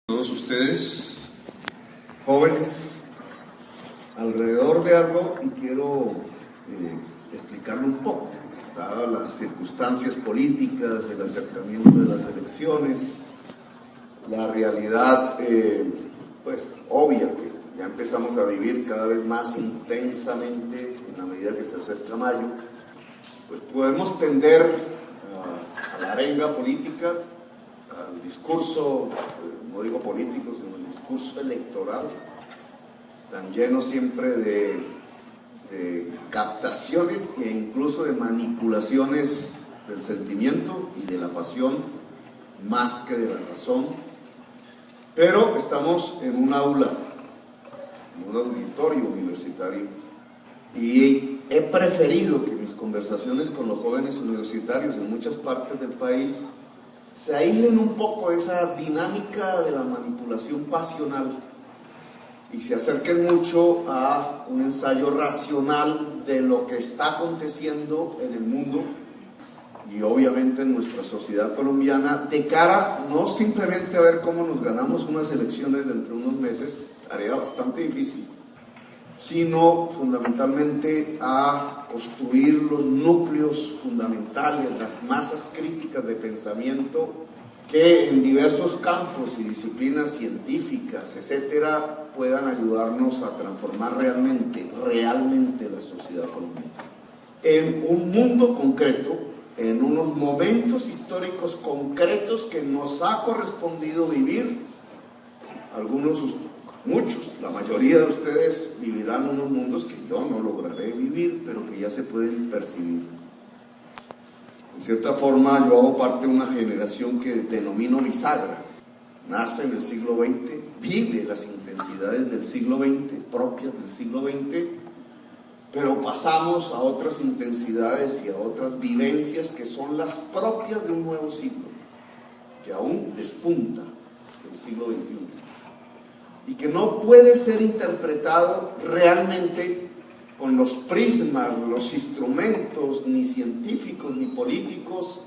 Todos ustedes, jóvenes, alrededor de algo, y quiero explicarlo un poco, dadas las circunstancias políticas, el acercamiento de las elecciones, la realidad pues obvia que ya empezamos a vivir cada vez más intensamente en la medida que se acerca mayo, pues podemos tender a la arenga política, al discurso, no digo político, sino el discurso electoral, tan lleno siempre de captaciones e incluso de manipulaciones del sentimiento y de la pasión, más que de la razón. Pero estamos en un aula, en un auditorio universitario, y he preferido que mis conversaciones con los jóvenes universitarios en muchas partes del país se aíslen un poco de esa dinámica de la manipulación pasional y se acerquen mucho a un ensayo racional de lo que está aconteciendo en el mundo y obviamente en nuestra sociedad colombiana, de cara no simplemente a ver cómo nos ganamos unas elecciones dentro de unos meses, tarea bastante difícil, sino fundamentalmente a construir los núcleos fundamentales, las masas críticas de pensamiento que en diversos campos y disciplinas científicas, etcétera, puedan ayudarnos a transformar realmente la sociedad colombiana en un mundo concreto, en unos momentos históricos concretos que nos ha correspondido vivir. Muchos, la mayoría de ustedes vivirán unos mundos que yo no lograré vivir, pero que ya se pueden percibir. En cierta forma, yo hago parte de una generación que denomino bisagra. Nace en el siglo XX, vive las intensidades del siglo XX, propias del siglo XX, pero pasamos a otras intensidades y a otras vivencias que son las propias de un nuevo siglo, que aún despunta el siglo XXI. Y que no puede ser interpretado realmente con los prismas, los instrumentos, ni científicos, ni políticos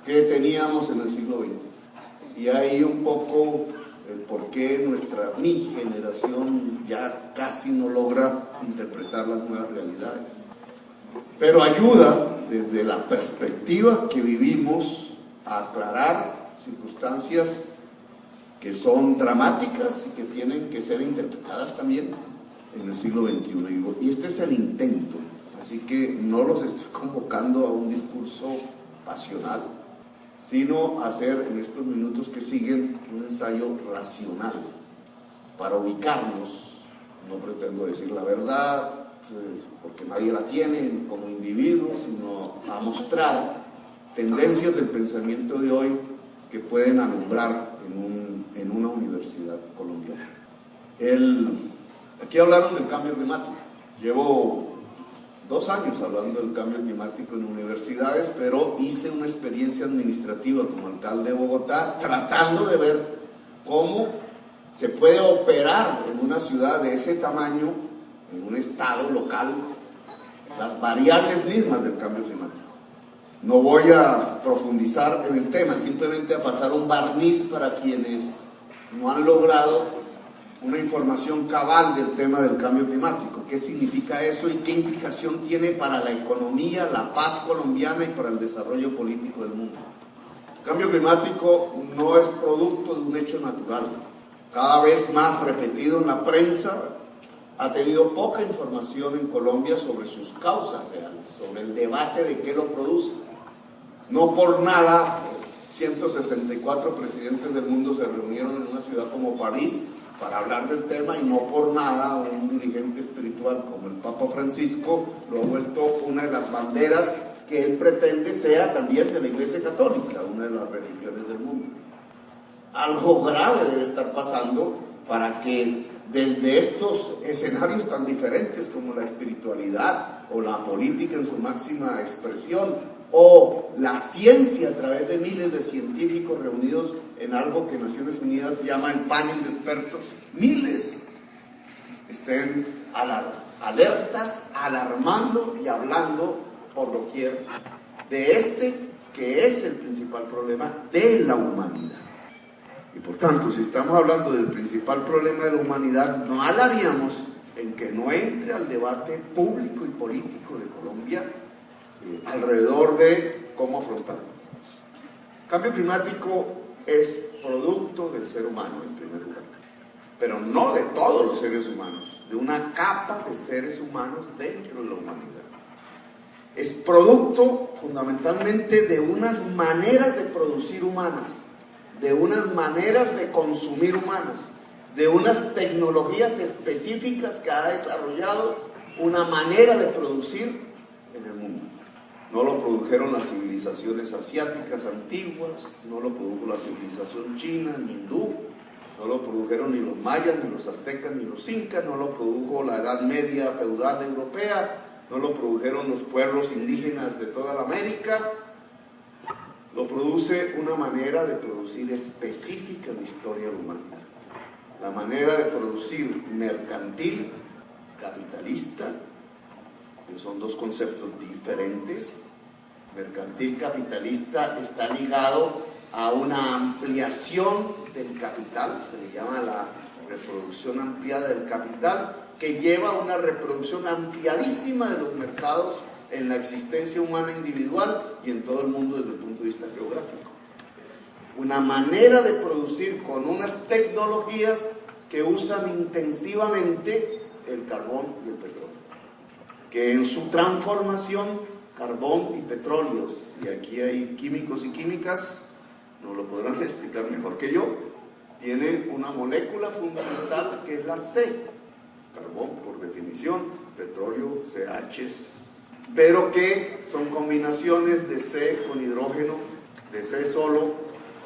que teníamos en el siglo XX. Y ahí un poco el por qué mi generación ya casi no logra interpretar las nuevas realidades. Pero ayuda, desde la perspectiva que vivimos, a aclarar circunstancias que son dramáticas y que tienen que ser interpretadas también en el siglo XXI. Y este es el intento, así que no los estoy convocando a un discurso pasional, sino a hacer en estos minutos que siguen un ensayo racional para ubicarnos. No pretendo decir la verdad, porque nadie la tiene como individuo, sino a mostrar tendencias del pensamiento de hoy que pueden alumbrar en una universidad colombiana. Aquí hablaron del cambio climático. Llevo 2 años hablando del cambio climático en universidades, pero hice una experiencia administrativa como alcalde de Bogotá, tratando de ver cómo se puede operar en una ciudad de ese tamaño, en un estado local, las variables mismas del cambio climático. No voy a profundizar en el tema, simplemente a pasar un barniz para quienes no han logrado una información cabal del tema del cambio climático. ¿Qué significa eso y qué implicación tiene para la economía, la paz colombiana y para el desarrollo político del mundo? El cambio climático no es producto de un hecho natural. Cada vez más repetido en la prensa, ha tenido poca información en Colombia sobre sus causas reales, sobre el debate de qué lo produce. No por nada 164 presidentes del mundo se reunieron en una ciudad como París para hablar del tema, y no por nada un dirigente espiritual como el Papa Francisco lo ha vuelto una de las banderas que él pretende sea también de la Iglesia Católica, una de las religiones del mundo. Algo grave debe estar pasando para que desde estos escenarios tan diferentes como la espiritualidad o la política en su máxima expresión, o la ciencia a través de miles de científicos reunidos en algo que Naciones Unidas llama el panel de expertos, miles estén alertas, alarmando y hablando por doquier de que es el principal problema de la humanidad. Y por tanto, si estamos hablando del principal problema de la humanidad, no hablaríamos en que no entre al debate público y político de Colombia alrededor de cómo afrontarlo. El cambio climático es producto del ser humano, en primer lugar, pero no de todos los seres humanos, de una capa de seres humanos dentro de la humanidad. Es producto fundamentalmente de unas maneras de producir humanas, de unas maneras de consumir humanas, de unas tecnologías específicas que ha desarrollado una manera de producir en el mundo. No lo produjeron las civilizaciones asiáticas antiguas, no lo produjo la civilización china ni hindú, no lo produjeron ni los mayas, ni los aztecas, ni los incas, no lo produjo la Edad Media feudal europea, no lo produjeron los pueblos indígenas de toda la América. Lo produce una manera de producir específica en la historia de la humanidad. La manera de producir mercantil, capitalista, que son dos conceptos diferentes. Mercantil capitalista está ligado a una ampliación del capital, se le llama la reproducción ampliada del capital, que lleva a una reproducción ampliadísima de los mercados en la existencia humana individual y en todo el mundo desde el punto de vista geográfico. Una manera de producir con unas tecnologías que usan intensivamente el carbón y el petróleo, que en su transformación, carbón y petróleo, y aquí hay químicos y químicas, nos lo podrán explicar mejor que yo, tienen una molécula fundamental que es la C, carbón por definición, petróleo, CH, pero que son combinaciones de C con hidrógeno, de C solo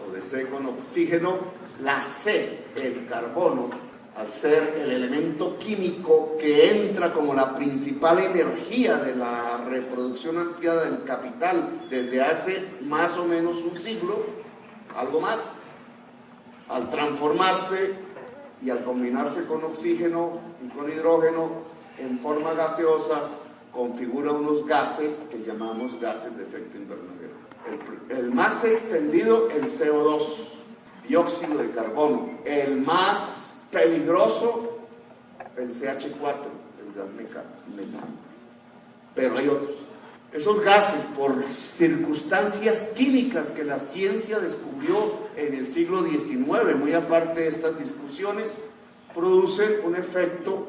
o de C con oxígeno. La C, el carbono, al ser el elemento químico que entra como la principal energía de la reproducción ampliada del capital desde hace más o menos un siglo, algo más, al transformarse y al combinarse con oxígeno y con hidrógeno en forma gaseosa, configura unos gases que llamamos gases de efecto invernadero. El más extendido, el CO2, dióxido de carbono. El más peligroso, el CH4, el gas metano. Pero hay otros. Esos gases, por circunstancias químicas que la ciencia descubrió en el siglo XIX, muy aparte de estas discusiones, producen un efecto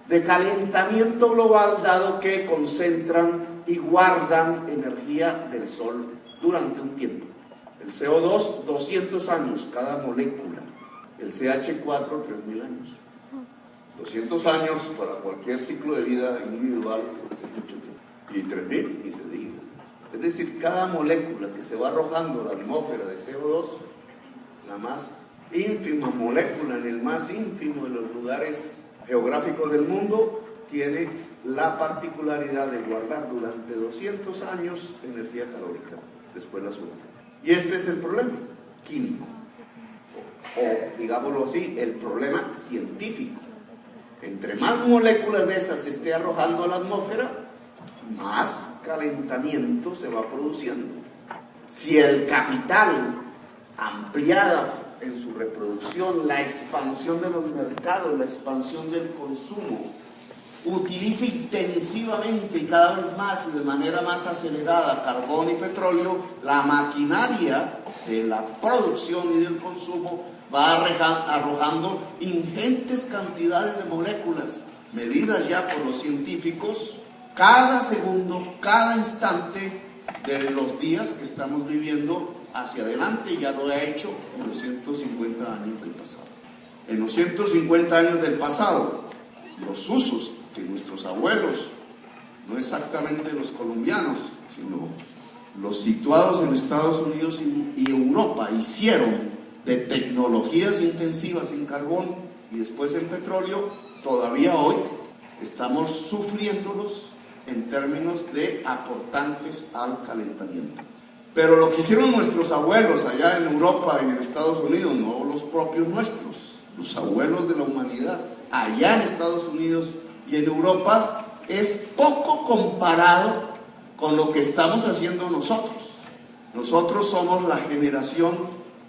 de calentamiento global, dado que concentran y guardan energía del Sol durante un tiempo. El CO2, 200 años cada molécula. El CH4, 3.000 años. 200 años para cualquier ciclo de vida individual es mucho tiempo. Y 3.000, ni se diga. Es decir, cada molécula que se va arrojando a la atmósfera de CO2, la más ínfima molécula en el más ínfimo de los lugares geográficos del mundo, tiene la particularidad de guardar durante 200 años energía calórica, después la suelta. Y este es el problema químico, o digámoslo así, el problema científico. Entre más moléculas de esas se esté arrojando a la atmósfera, más calentamiento se va produciendo. Si el capital ampliada en su reproducción, la expansión de los mercados, la expansión del consumo, utiliza intensivamente y cada vez más y de manera más acelerada carbón y petróleo, la maquinaria de la producción y del consumo va arrojando ingentes cantidades de moléculas, medidas ya por los científicos, cada segundo, cada instante de los días que estamos viviendo hacia adelante. Ya lo ha hecho en los 150 años del pasado. En los 150 años del pasado, los usos que nuestros abuelos, no exactamente los colombianos, sino los situados en Estados Unidos y Europa, hicieron de tecnologías intensivas en carbón y después en petróleo, todavía hoy estamos sufriéndolos en términos de aportantes al calentamiento. Pero lo que hicieron nuestros abuelos allá en Europa y en Estados Unidos, no los propios nuestros, los abuelos de la humanidad, allá en Estados Unidos y en Europa, es poco comparado con lo que estamos haciendo nosotros. Nosotros somos la generación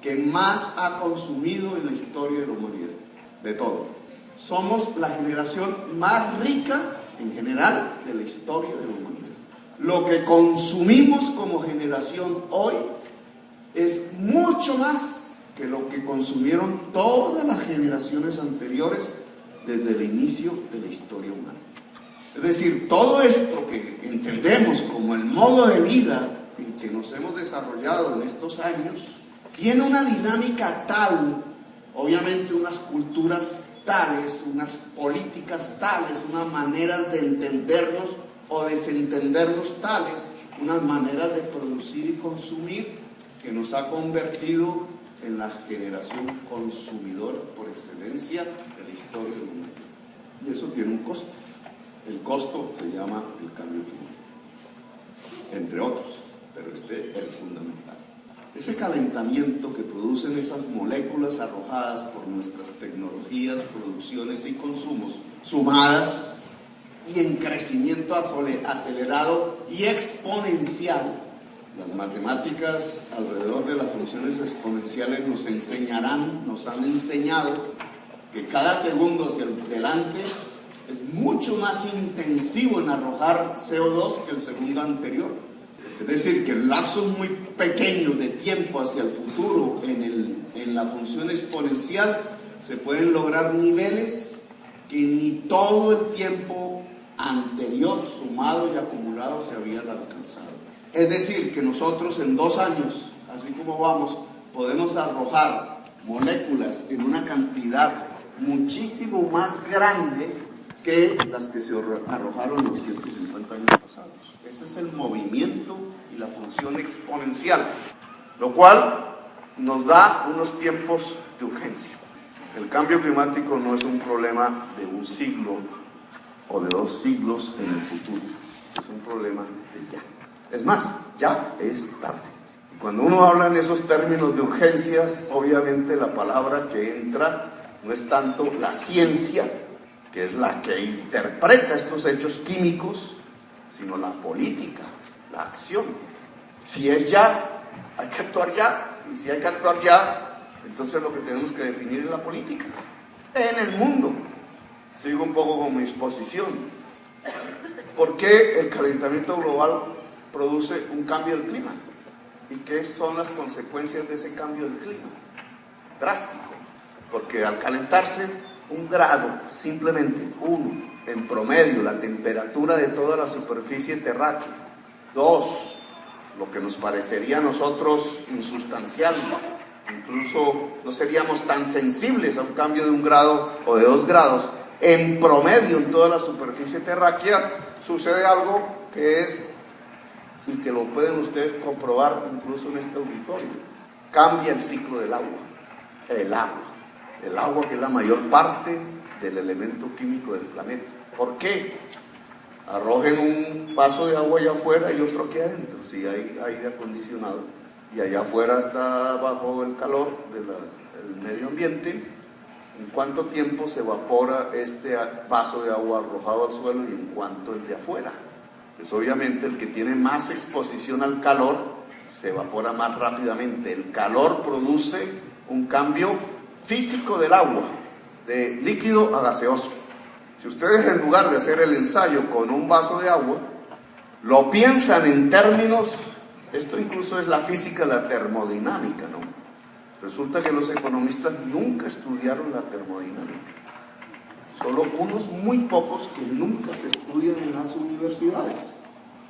que más ha consumido en la historia de la humanidad, de todo. Somos la generación más rica en general de la historia de la humanidad. Lo que consumimos como generación hoy es mucho más que lo que consumieron todas las generaciones anteriores desde el inicio de la historia humana. Es decir, todo esto que entendemos como el modo de vida en que nos hemos desarrollado en estos años, tiene una dinámica tal, obviamente unas culturas tales, unas políticas tales, unas maneras de entendernos o desentendernos tales, unas maneras de producir y consumir que nos ha convertido en la generación consumidora por excelencia de la historia del mundo. Y eso tiene un costo. El costo se llama el cambio climático, entre otros, pero este es el fundamental. Ese calentamiento que producen esas moléculas arrojadas por nuestras tecnologías, producciones y consumos, sumadas y en crecimiento acelerado y exponencial. Las matemáticas alrededor de las funciones exponenciales nos han enseñado que cada segundo hacia adelante es mucho más intensivo en arrojar CO2 que el segundo anterior. Es decir, que en lapsos muy pequeños de tiempo hacia el futuro, en la función exponencial, se pueden lograr niveles que ni todo el tiempo anterior, sumado y acumulado, se habían alcanzado. Es decir, que nosotros en 2 años, así como vamos, podemos arrojar moléculas en una cantidad muchísimo más grande que las que se arrojaron los 150 años pasados. Ese es el movimiento y la función exponencial, lo cual nos da unos tiempos de urgencia. El cambio climático no es un problema de un siglo o de 2 siglos en el futuro, es un problema de ya. Es más, ya es tarde. Cuando uno habla en esos términos de urgencias, obviamente la palabra que entra no es tanto la ciencia, que es la que interpreta estos hechos químicos, sino la política, la acción. Si es ya, hay que actuar ya, y si hay que actuar ya, entonces lo que tenemos que definir es la política. En el mundo, sigo un poco con mi exposición. ¿Por qué el calentamiento global produce un cambio del clima? ¿Y qué son las consecuencias de ese cambio del clima? Drástico, porque al calentarse 1 grado, simplemente 1, en promedio, la temperatura de toda la superficie terráquea. 2, lo que nos parecería a nosotros insustancial, incluso no seríamos tan sensibles a un cambio de 1 grado o de 2 grados. En promedio, en toda la superficie terráquea, sucede algo que es, y que lo pueden ustedes comprobar incluso en este auditorio, cambia el ciclo del agua. El agua que es la mayor parte del elemento químico del planeta. ¿Por qué? Arrojen un vaso de agua allá afuera y otro aquí adentro, si hay aire acondicionado, y allá afuera está bajo el calor del medio ambiente. ¿En cuánto tiempo se evapora este vaso de agua arrojado al suelo y en cuánto el de afuera? Pues obviamente el que tiene más exposición al calor se evapora más rápidamente. El calor produce un cambio físico del agua, de líquido a gaseoso. Si ustedes, en lugar de hacer el ensayo con un vaso de agua, lo piensan en términos, esto incluso es la física, la termodinámica, ¿no? Resulta que los economistas nunca estudiaron la termodinámica. Solo unos muy pocos que nunca se estudian en las universidades.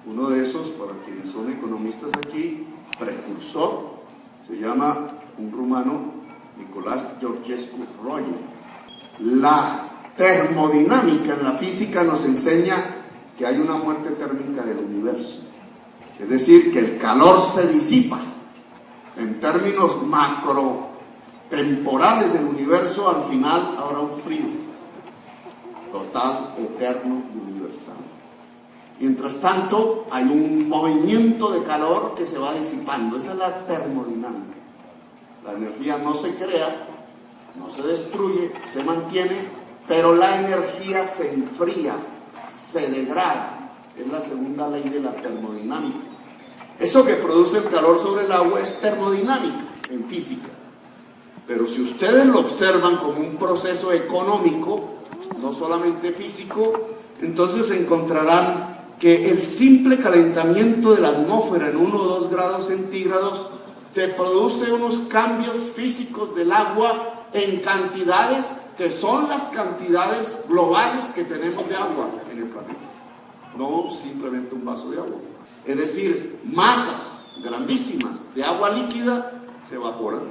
Uno de esos, para quienes son economistas aquí, precursor, se llama un rumano, Nicolás Georgescu Royer. La termodinámica en la física nos enseña que hay una muerte térmica del universo. Es decir, que el calor se disipa. En términos macro temporales del universo, al final habrá un frío total, eterno y universal. Mientras tanto, hay un movimiento de calor que se va disipando. Esa es la termodinámica. La energía no se crea, no se destruye, se mantiene, pero la energía se enfría, se degrada. Es la segunda ley de la termodinámica. Eso que produce el calor sobre el agua es termodinámica en física. Pero si ustedes lo observan como un proceso económico, no solamente físico, entonces encontrarán que el simple calentamiento de la atmósfera en 1 o 2 grados centígrados te produce unos cambios físicos del agua en cantidades que son las cantidades globales que tenemos de agua en el planeta, no simplemente un vaso de agua. Es decir, masas grandísimas de agua líquida se evaporan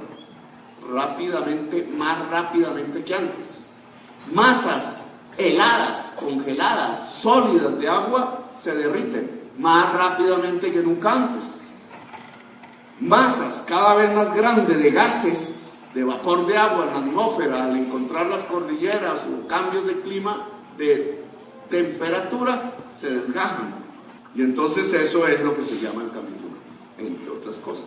rápidamente, más rápidamente que antes. Masas heladas, congeladas, sólidas de agua se derriten más rápidamente que nunca antes. Masas cada vez más grandes de gases, de vapor de agua en la atmósfera, al encontrar las cordilleras o cambios de clima, de temperatura, se desgajan. Y entonces eso es lo que se llama el cambio climático, entre otras cosas.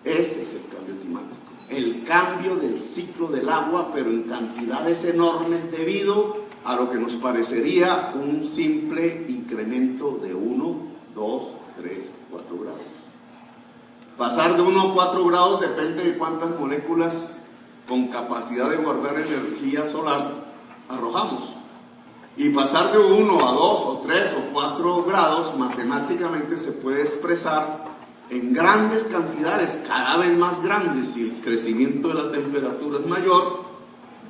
Ese es el cambio climático. El cambio del ciclo del agua, pero en cantidades enormes debido a lo que nos parecería un simple incremento de 1, 2, 3, 4 grados. Pasar de 1 a 4 grados depende de cuántas moléculas con capacidad de guardar energía solar arrojamos. Y pasar de 1 a 2 o 3 o 4 grados matemáticamente se puede expresar en grandes cantidades, cada vez más grandes, si el crecimiento de la temperatura es mayor,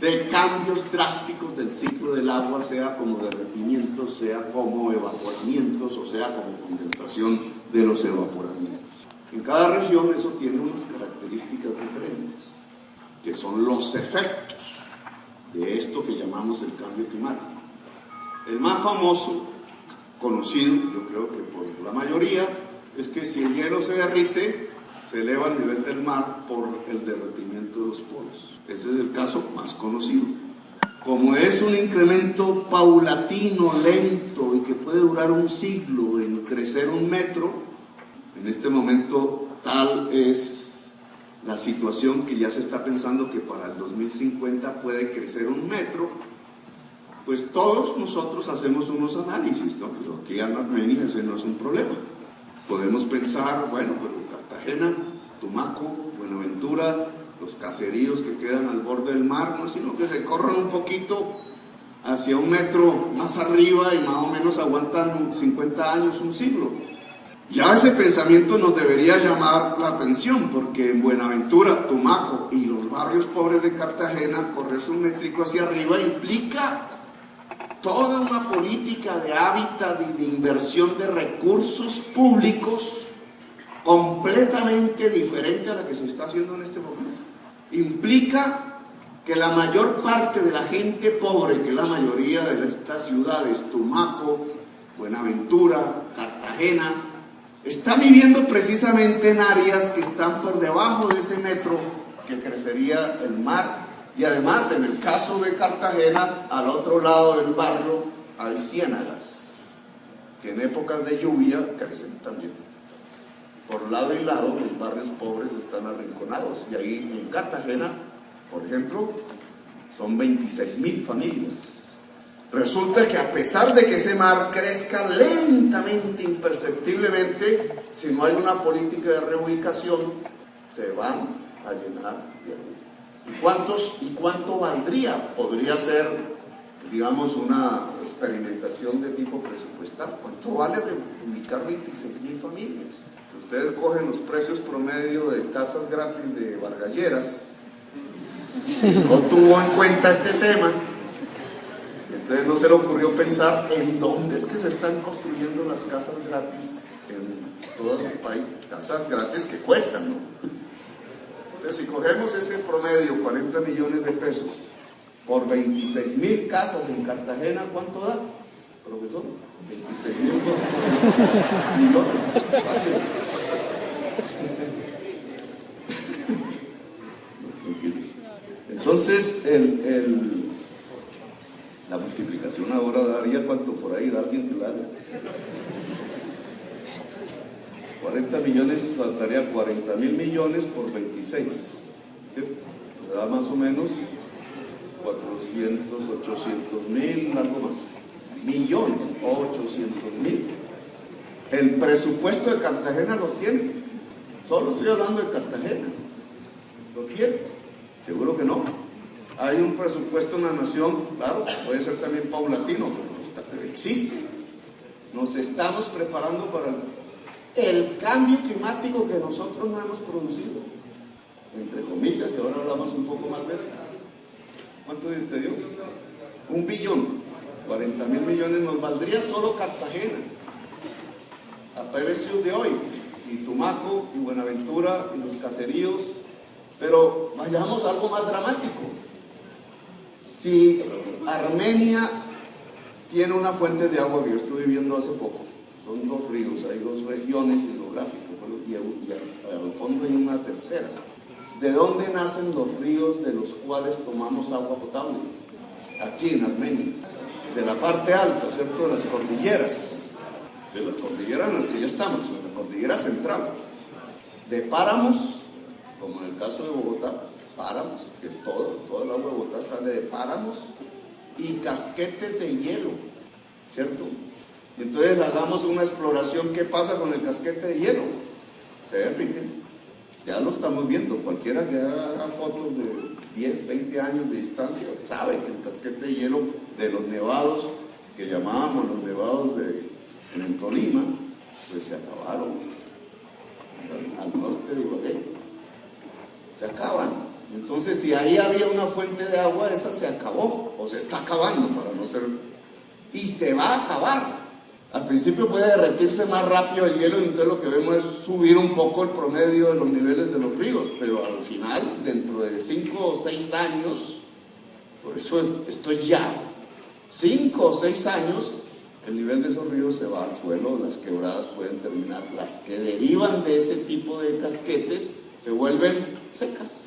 de cambios drásticos del ciclo del agua, sea como derretimientos, sea como evaporamientos, o sea como condensación de los evaporamientos. En cada región eso tiene unas características diferentes, que son los efectos de esto que llamamos el cambio climático. El más famoso, conocido, yo creo que por la mayoría, es que si el hielo se derrite, se eleva el nivel del mar por el derretimiento de los polos. Ese es el caso más conocido. Como es un incremento paulatino, lento y que puede durar un siglo en crecer 1 metro, en este momento tal es la situación que ya se está pensando que para el 2050 puede crecer 1 metro, pues todos nosotros hacemos unos análisis, ¿no? Pero aquí en Armenia ese no es un problema. Podemos pensar, bueno, pero Cartagena, Tumaco, Buenaventura, los caseríos que quedan al borde del mar, no, sino que se corran un poquito hacia 1 metro más arriba y más o menos aguantan 50 años, un siglo. Ya ese pensamiento nos debería llamar la atención, porque en Buenaventura, Tumaco y los barrios pobres de Cartagena, correrse 1 métrico hacia arriba implica toda una política de hábitat y de inversión de recursos públicos completamente diferente a la que se está haciendo en este momento. Implica que la mayor parte de la gente pobre, que es la mayoría de estas ciudades, Tumaco, Buenaventura, Cartagena, está viviendo precisamente en áreas que están por debajo de ese metro que crecería el mar. Y además, en el caso de Cartagena, al otro lado del barrio hay ciénagas, que en épocas de lluvia crecen también. Por lado y lado, los barrios pobres están arrinconados. Y ahí en Cartagena, por ejemplo, son 26.000 familias. Resulta que a pesar de que ese mar crezca lentamente, imperceptiblemente, si no hay una política de reubicación, se van a llenar de agua. ¿Y cuánto valdría? Podría ser, digamos, una experimentación de tipo presupuestal. ¿Cuánto vale reubicar 26.000 familias? Si ustedes cogen los precios promedio de casas gratis de Vargalleras, no tuvo en cuenta este tema, entonces no se le ocurrió pensar en dónde es que se están construyendo las casas gratis en todo el país, casas gratis que cuestan, ¿no? Entonces, si cogemos ese promedio, 40 millones de pesos, por 26.000 casas en Cartagena, ¿cuánto da, profesor? 26.000 millones, fácil. Entonces, la multiplicación ahora daría cuánto por ahí, da alguien que la haga. 40 millones saltaría 40.000 millones por 26, ¿cierto? Le da más o menos 400, 800 mil, algo más. Millones, 800.000. El presupuesto de Cartagena lo tiene. Solo estoy hablando de Cartagena. Lo tiene. Seguro que no. Hay un presupuesto en la nación, claro, puede ser también paulatino, pero existe. Nos estamos preparando para el cambio climático que nosotros no hemos producido, entre comillas, y ahora hablamos un poco más de eso. ¿Cuánto te dio? 1 billón, 40.000 millones nos valdría solo Cartagena, a precios de hoy, y Tumaco, y Buenaventura, y los caseríos. Pero vayamos a algo más dramático. Si Armenia tiene una fuente de agua que yo estuve viendo hace poco, son 2 ríos, hay 2 regiones hidrográficas, y al fondo hay una tercera. ¿De dónde nacen los ríos de los cuales tomamos agua potable? Aquí en Armenia, de la parte alta, ¿cierto? De las cordilleras en las que ya estamos, en la cordillera central, de páramos, como en el caso de Bogotá, páramos, que es todo el agua de Bogotá sale de páramos y casquetes de hielo, ¿cierto? Y entonces hagamos una exploración. ¿Qué pasa con el casquete de hielo? Se derrite. Ya lo estamos viendo. Cualquiera que haga fotos de 10, 20 años de distancia sabe que el casquete de hielo de los nevados, que llamábamos los nevados en el Tolima, pues se acabaron al norte de Ibagué. Se acaban. Entonces, si ahí había una fuente de agua, esa se acabó, o se está acabando, para no ser... y se va a acabar. Al principio puede derretirse más rápido el hielo, y entonces lo que vemos es subir un poco el promedio de los niveles de los ríos, pero al final, dentro de 5 o 6 años, por eso esto es ya, 5 o 6 años, el nivel de esos ríos se va al suelo, las quebradas pueden terminar, las que derivan de ese tipo de casquetes se vuelven secas.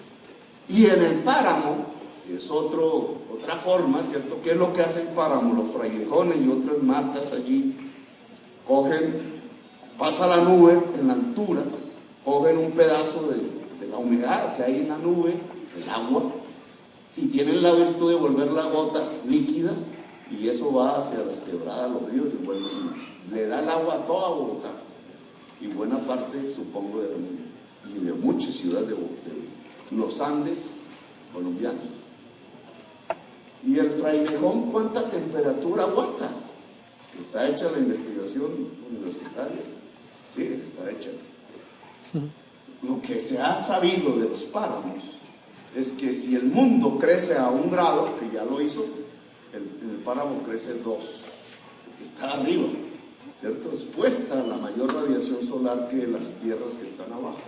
Y en el páramo, que es otra forma, ¿cierto? ¿Qué es lo que hace el páramo? Los frailejones y otras matas allí pasa la nube en la altura, cogen un pedazo de la humedad que hay en la nube, el agua, y tienen la virtud de volver la gota líquida, y eso va hacia las quebradas, los ríos, y le da el agua a toda Bogotá, y buena parte, supongo, de Armenia, y de muchas ciudades de los Andes colombianos. ¿Y el frailejón cuánta temperatura aguanta? ¿Está hecha la investigación universitaria? Sí, está hecha. Lo que se ha sabido de los páramos es que si el mundo crece a 1 grado, que ya lo hizo, el páramo crece 2, que está arriba, ¿cierto? Expuesta a la mayor radiación solar que las tierras que están abajo.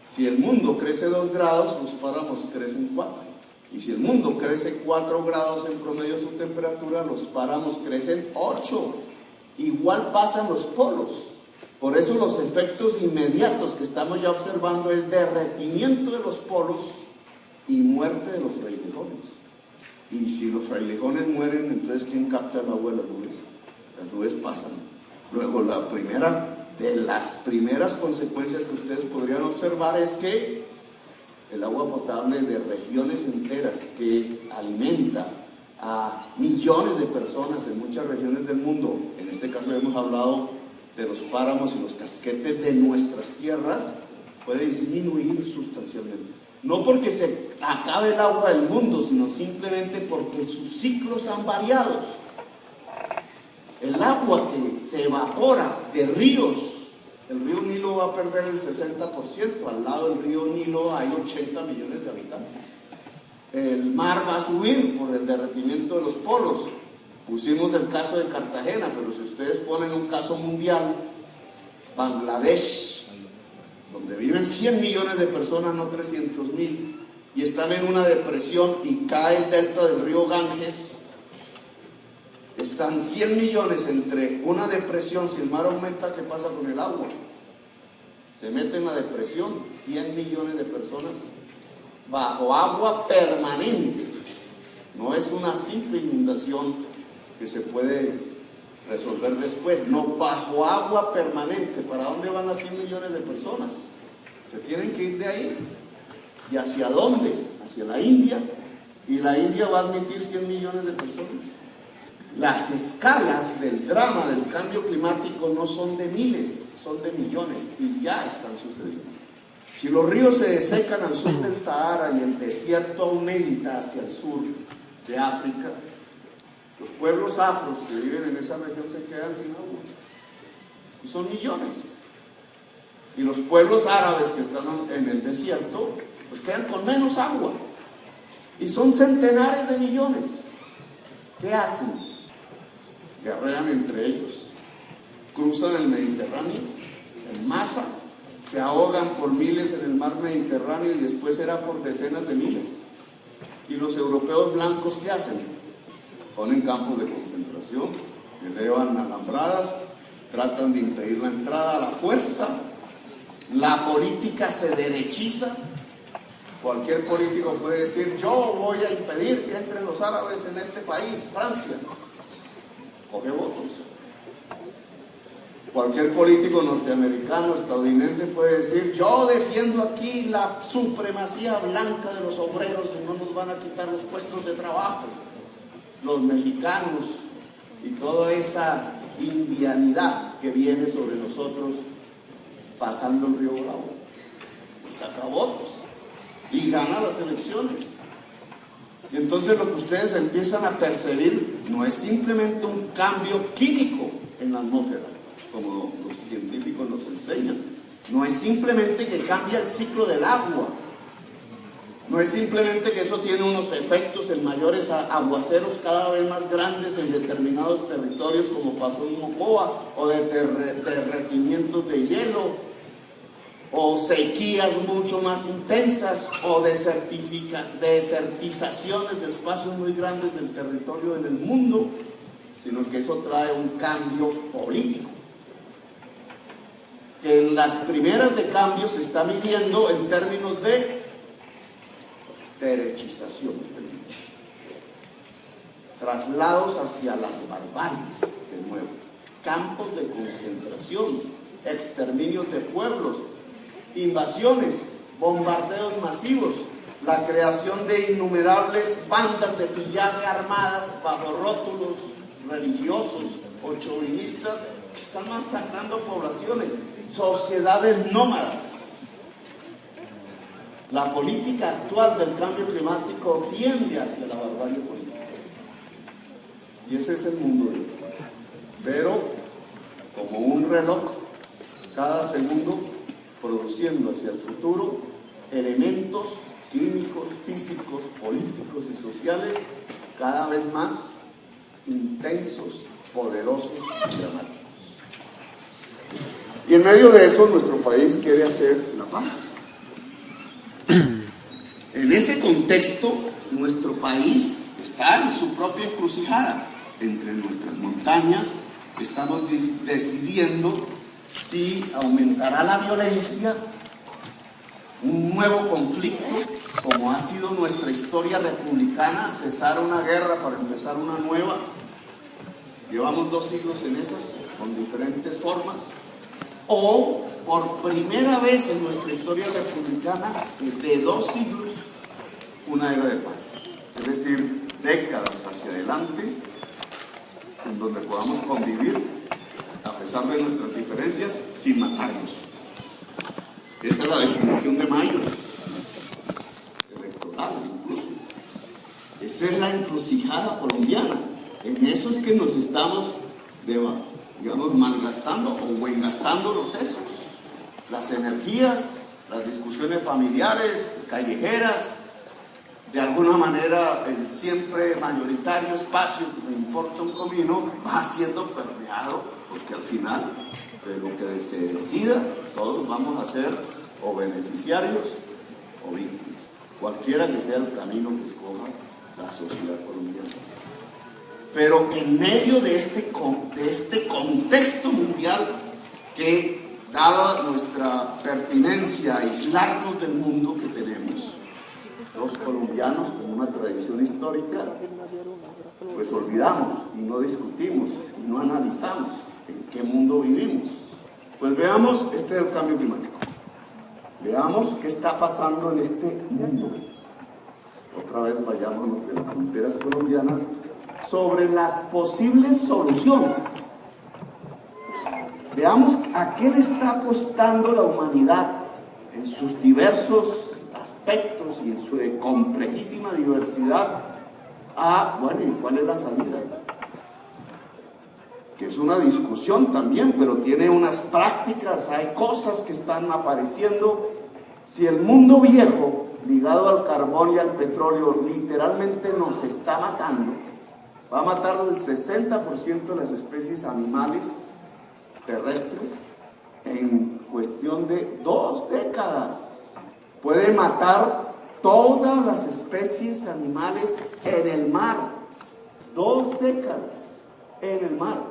Si el mundo crece 2 grados, los páramos crecen 4. Y si el mundo crece 4 grados en promedio su temperatura, los páramos crecen 8. Igual pasa en los polos. Por eso los efectos inmediatos que estamos ya observando es derretimiento de los polos y muerte de los frailejones. Y si los frailejones mueren, entonces ¿quién capta el agua de las nubes? Las nubes pasan. Luego de las primeras consecuencias que ustedes podrían observar es que el agua potable de regiones enteras que alimenta a millones de personas en muchas regiones del mundo, en este caso hemos hablado de los páramos y los casquetes de nuestras tierras, puede disminuir sustancialmente. No porque se acabe el agua del mundo, sino simplemente porque sus ciclos han variado. El agua que se evapora de ríos, el río Nilo va a perder el 60%, al lado del río Nilo hay 80 millones de habitantes. El mar va a subir por el derretimiento de los polos. Pusimos el caso de Cartagena, pero si ustedes ponen un caso mundial, Bangladesh, donde viven 100 millones de personas, no 300.000, y están en una depresión y cae el delta del río Ganges, están 100 millones entre una depresión, si el mar aumenta, ¿qué pasa con el agua? Se mete en la depresión, 100 millones de personas bajo agua permanente. No es una simple inundación que se puede resolver después, no, bajo agua permanente. ¿Para dónde van las 100 millones de personas? Se tienen que ir de ahí. ¿Y hacia dónde? Hacia la India, y la India va a admitir 100 millones de personas. Las escalas del drama del cambio climático no son de miles, son de millones, y ya están sucediendo. Si los ríos se desecan al sur del Sahara y el desierto aumenta hacia el sur de África, los pueblos afros que viven en esa región se quedan sin agua. Y son millones. Y los pueblos árabes que están en el desierto, pues quedan con menos agua. Y son centenares de millones. ¿Qué hacen? Guerrean entre ellos. Cruzan el Mediterráneo en masa, se ahogan por miles en el mar Mediterráneo y después será por decenas de miles. ¿Y los europeos blancos qué hacen? Ponen campos de concentración, elevan alambradas, tratan de impedir la entrada a la fuerza. La política se derechiza. Cualquier político puede decir: yo voy a impedir que entren los árabes en este país, Francia. Coge votos. Cualquier político norteamericano, estadounidense puede decir: yo defiendo aquí la supremacía blanca de los obreros y no nos van a quitar los puestos de trabajo. Los mexicanos y toda esa indianidad que viene sobre nosotros pasando el río Bravo. Y saca votos y gana las elecciones. Y entonces lo que ustedes empiezan a percibir no es simplemente un cambio químico en la atmósfera, como los científicos nos enseñan. No es simplemente que cambia el ciclo del agua. No es simplemente que eso tiene unos efectos en mayores aguaceros cada vez más grandes en determinados territorios, como pasó en Mocoa, o de derretimientos de hielo, o sequías mucho más intensas, o desertizaciones de espacios muy grandes del territorio en el mundo, sino que eso trae un cambio político, que en las primeras de cambio se está midiendo en términos de derechización, traslados hacia las barbaries, de nuevo, campos de concentración, exterminios de pueblos, invasiones, bombardeos masivos, la creación de innumerables bandas de pillaje armadas bajo rótulos religiosos o chauvinistas que están masacrando poblaciones, sociedades nómadas. La política actual del cambio climático tiende hacia la barbarie política. Y ese es el mundo de hoy. Pero como un reloj, cada segundo produciendo hacia el futuro elementos químicos, físicos, políticos y sociales cada vez más intensos, poderosos y dramáticos. Y en medio de eso nuestro país quiere hacer la paz. En ese contexto, nuestro país está en su propia encrucijada. Entre nuestras montañas estamos decidiendo si aumentará la violencia, un nuevo conflicto, como ha sido nuestra historia republicana, cesar una guerra para empezar una nueva. Llevamos 2 siglos en esas, con diferentes formas. O, por primera vez en nuestra historia republicana, de 2 siglos, una era de paz. Es decir, décadas hacia adelante, en donde podamos convivir, a pesar de nuestras diferencias, sin matarnos. Esa es la definición de Mayo, electoral incluso. Esa es la encrucijada colombiana. En eso es que nos estamos, digamos, malgastando o buengastando los sesos, las energías, las discusiones familiares, callejeras. De alguna manera, el siempre mayoritario espacio, me importa un comino, va siendo permeado, porque al final de lo que se decida, todos vamos a ser o beneficiarios o víctimas, cualquiera que sea el camino que escoja la sociedad colombiana. Pero en medio de este contexto mundial que, dada nuestra pertinencia a aislarnos del mundo que tenemos, los colombianos, con una tradición histórica, pues olvidamos y no discutimos y no analizamos en qué mundo vivimos. Pues veamos, este es el cambio climático. Veamos qué está pasando en este mundo. Otra vez vayámonos de las fronteras colombianas sobre las posibles soluciones. Veamos a qué le está apostando la humanidad en sus diversos aspectos y en su complejísima diversidad, bueno, ¿y cuál es la salida? Que es una discusión también, pero tiene unas prácticas, hay cosas que están apareciendo. Si el mundo viejo, ligado al carbón y al petróleo, literalmente nos está matando, va a matar el 60% de las especies animales terrestres en cuestión de 2 décadas. Puede matar todas las especies animales en el mar. 2 décadas en el mar.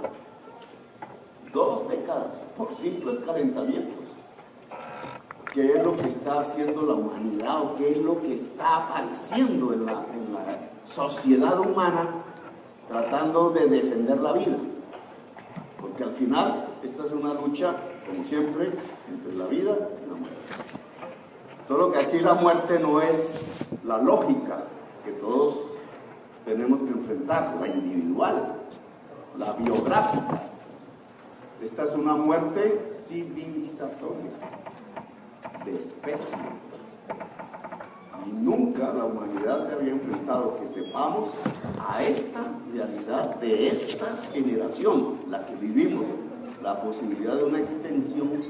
2 décadas por simples calentamientos. ¿Qué es lo que está haciendo la humanidad o qué es lo que está apareciendo en la sociedad humana tratando de defender la vida? Porque al final esta es una lucha, como siempre, entre la vida y la muerte. Solo que aquí la muerte no es la lógica que todos tenemos que enfrentar, la individual, la biográfica. Esta es una muerte civilizatoria, de especie. Y nunca la humanidad se había enfrentado, que sepamos, a esta realidad de esta generación, la que vivimos, la posibilidad de una extinción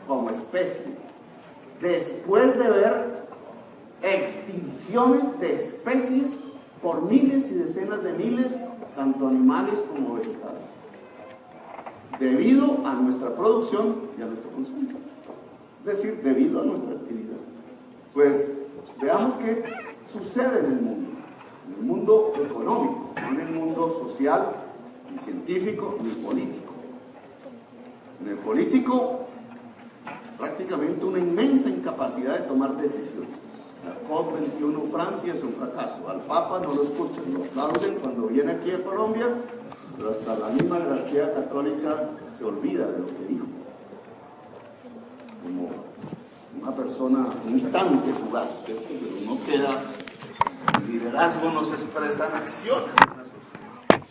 como especie. Después de ver extinciones de especies por miles y decenas de miles, tanto animales como vegetales, debido a nuestra producción y a nuestro consumo. Es decir, debido a nuestra actividad. Pues veamos qué sucede en el mundo económico, no en el mundo social, ni científico, ni político. En el político, prácticamente una inmensa incapacidad de tomar decisiones. La COP21 Francia es un fracaso. Al Papa no lo escuchan, lo aplauden cuando viene aquí a Colombia, pero hasta la misma jerarquía católica se olvida de lo que dijo. Como una persona, un instante fugaz, ¿cierto? Pero no queda, el liderazgo no se expresa en acción en una sociedad.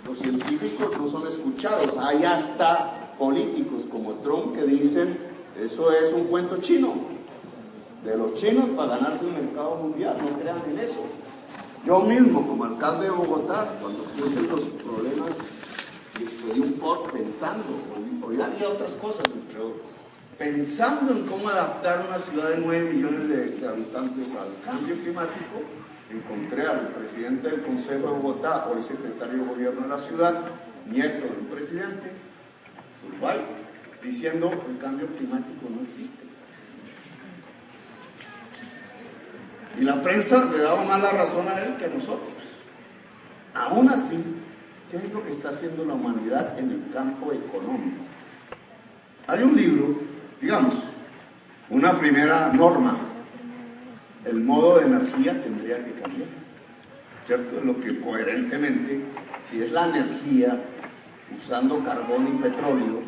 Los científicos no son escuchados. Hay hasta políticos como Trump que dicen, eso es un cuento chino, de los chinos para ganarse el mercado mundial, no crean en eso. Yo mismo, como alcalde de Bogotá, cuando puse los problemas, les pedí un POT pensando, hoy había otras cosas, pero pensando en cómo adaptar una ciudad de 9 millones de habitantes al cambio climático, encontré al presidente del Consejo de Bogotá, hoy secretario de Gobierno de la ciudad, nieto de un presidente, Uruguay, diciendo que el cambio climático no existe. Y la prensa le daba más la razón a él que a nosotros. Aún así, ¿qué es lo que está haciendo la humanidad en el campo económico? Hay un libro, digamos, una primera norma. El modo de energía tendría que cambiar, ¿cierto? Es lo que coherentemente, si es la energía usando carbón y petróleo,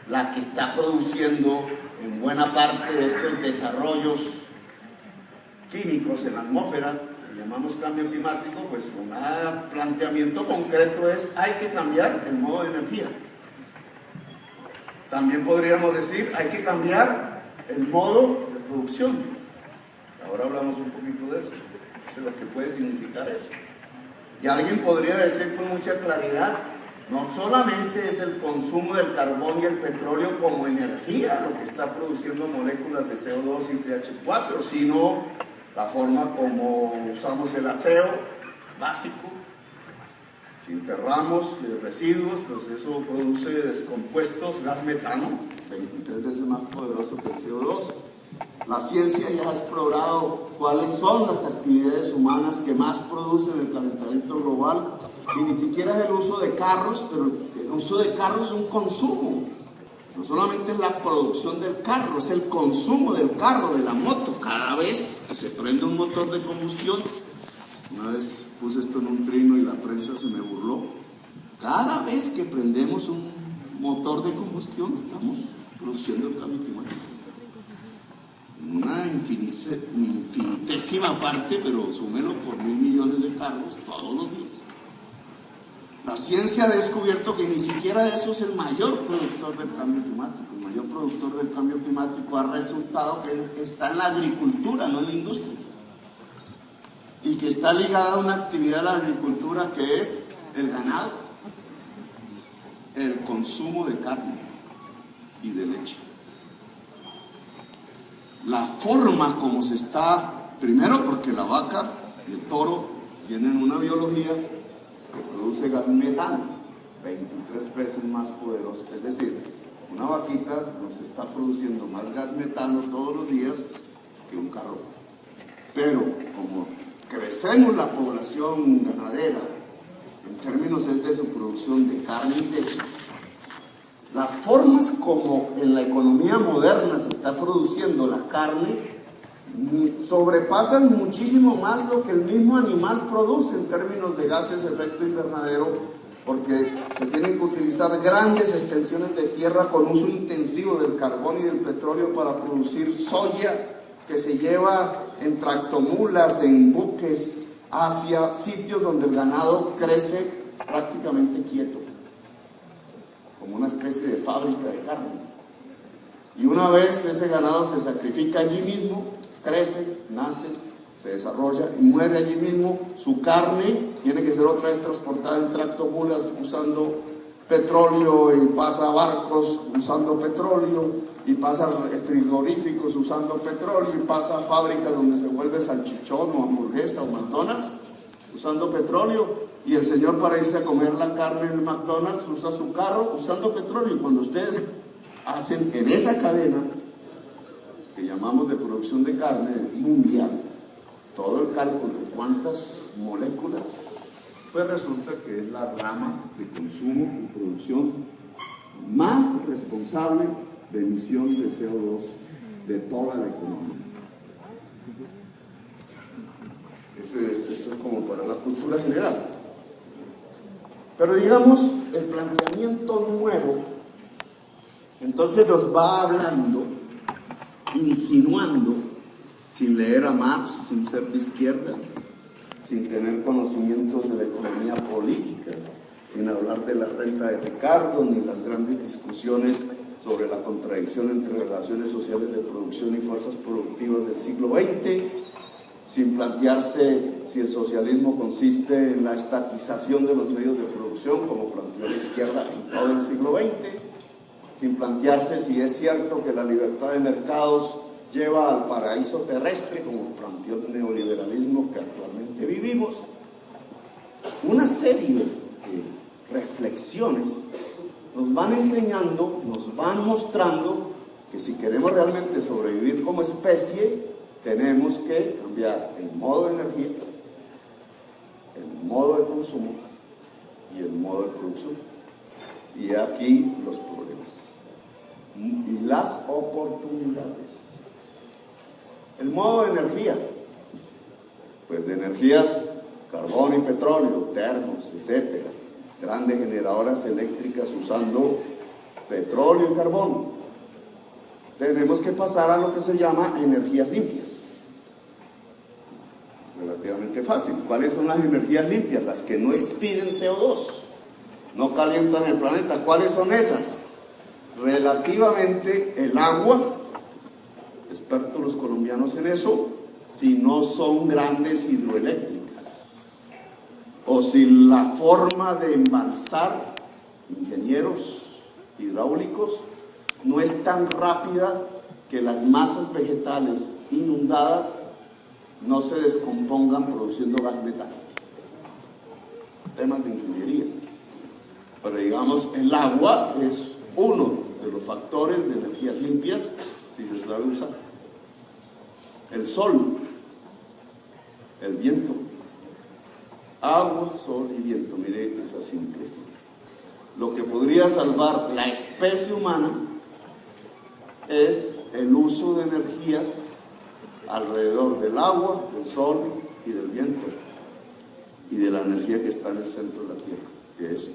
la que está produciendo en buena parte de estos desarrollos químicos en la atmósfera, que llamamos cambio climático, pues un planteamiento concreto es, hay que cambiar el modo de energía. También podríamos decir, hay que cambiar el modo de producción. Ahora hablamos un poquito de eso, de lo que puede significar eso. Y alguien podría decir con mucha claridad, no solamente es el consumo del carbón y el petróleo como energía lo que está produciendo moléculas de CO2 y CH4, sino la forma como usamos el aseo básico. Si enterramos residuos, pues eso produce descompuestos, gas metano, 23 veces más poderoso que el CO2. La ciencia ya ha explorado cuáles son las actividades humanas que más producen el calentamiento global, y ni siquiera es el uso de carros, pero el uso de carros es un consumo. No solamente es la producción del carro, es el consumo del carro, de la moto. Cada vez que se prende un motor de combustión, una vez puse esto en un trino y la prensa se me burló, cada vez que prendemos un motor de combustión estamos produciendo el cambio climático. Una infinitésima parte, pero súmelo por 1.000 millones de carros todos los días. La la ciencia ha descubierto que ni siquiera eso es el mayor productor del cambio climático. El mayor productor del cambio climático ha resultado que está en la agricultura, no en la industria. Y que está ligada a una actividad de la agricultura que es el ganado, el consumo de carne y de leche. La forma como se está, primero porque la vaca y el toro tienen una biología que produce gas metano, 23 veces más poderoso. Es decir, una vaquita nos está produciendo más gas metano todos los días que un carro. Pero como crecemos la población ganadera, en términos de su producción de carne y leche, las formas como en la economía moderna se está produciendo la carne sobrepasan muchísimo más lo que el mismo animal produce en términos de gases de efecto invernadero, porque se tienen que utilizar grandes extensiones de tierra con uso intensivo del carbón y del petróleo para producir soya que se lleva en tractomulas, en buques, hacia sitios donde el ganado crece prácticamente quieto, como una especie de fábrica de carne. Y una vez ese ganado se sacrifica allí mismo, crece, nace, se desarrolla y muere allí mismo, su carne tiene que ser otra vez transportada en tractomulas usando petróleo, y pasa a barcos usando petróleo, y pasa a frigoríficos usando petróleo, y pasa a fábricas donde se vuelve salchichón o hamburguesa o McDonald's usando petróleo, y el señor para irse a comer la carne en el McDonald's usa su carro usando petróleo. Y cuando ustedes hacen en esa cadena que llamamos de producción de carne mundial todo el cálculo de cuántas moléculas, pues resulta que es la rama de consumo y producción más responsable de emisión de CO2 de toda la economía. Esto es como para la cultura general. Pero digamos, el planteamiento nuevo entonces nos va hablando, insinuando, sin leer a Marx, sin ser de izquierda, sin tener conocimientos de la economía política, sin hablar de la renta de Ricardo, ni las grandes discusiones sobre la contradicción entre relaciones sociales de producción y fuerzas productivas del siglo XX, sin plantearse si el socialismo consiste en la estatización de los medios de producción, como planteó la izquierda en todo el siglo XX, sin plantearse si es cierto que la libertad de mercados lleva al paraíso terrestre, como planteó el neoliberalismo que actualmente vivimos. Una serie de reflexiones nos van enseñando, nos van mostrando que si queremos realmente sobrevivir como especie, tenemos que cambiar el modo de energía, el modo de consumo y el modo de producción. Y aquí los problemas y las oportunidades. El modo de energía, pues de energías, carbón y petróleo, termos, etcétera, grandes generadoras eléctricas usando petróleo y carbón. Tenemos que pasar a lo que se llama energías limpias. Relativamente fácil. ¿Cuáles son las energías limpias? Las que no expiden CO2, no calientan el planeta. ¿Cuáles son esas? Relativamente el agua, expertos los colombianos en eso, si no son grandes hidroeléctricas, o si la forma de embalsar, ingenieros hidráulicos, no es tan rápida que las masas vegetales inundadas no se descompongan produciendo gas metano. Temas de ingeniería. Pero digamos, el agua es uno de los factores de energías limpias si se sabe usar. El sol, el viento, agua, sol y viento. Mire esa simpleza. Lo que podría salvar la especie humana es el uso de energías alrededor del agua, del sol y del viento, y de la energía que está en el centro de la Tierra, que es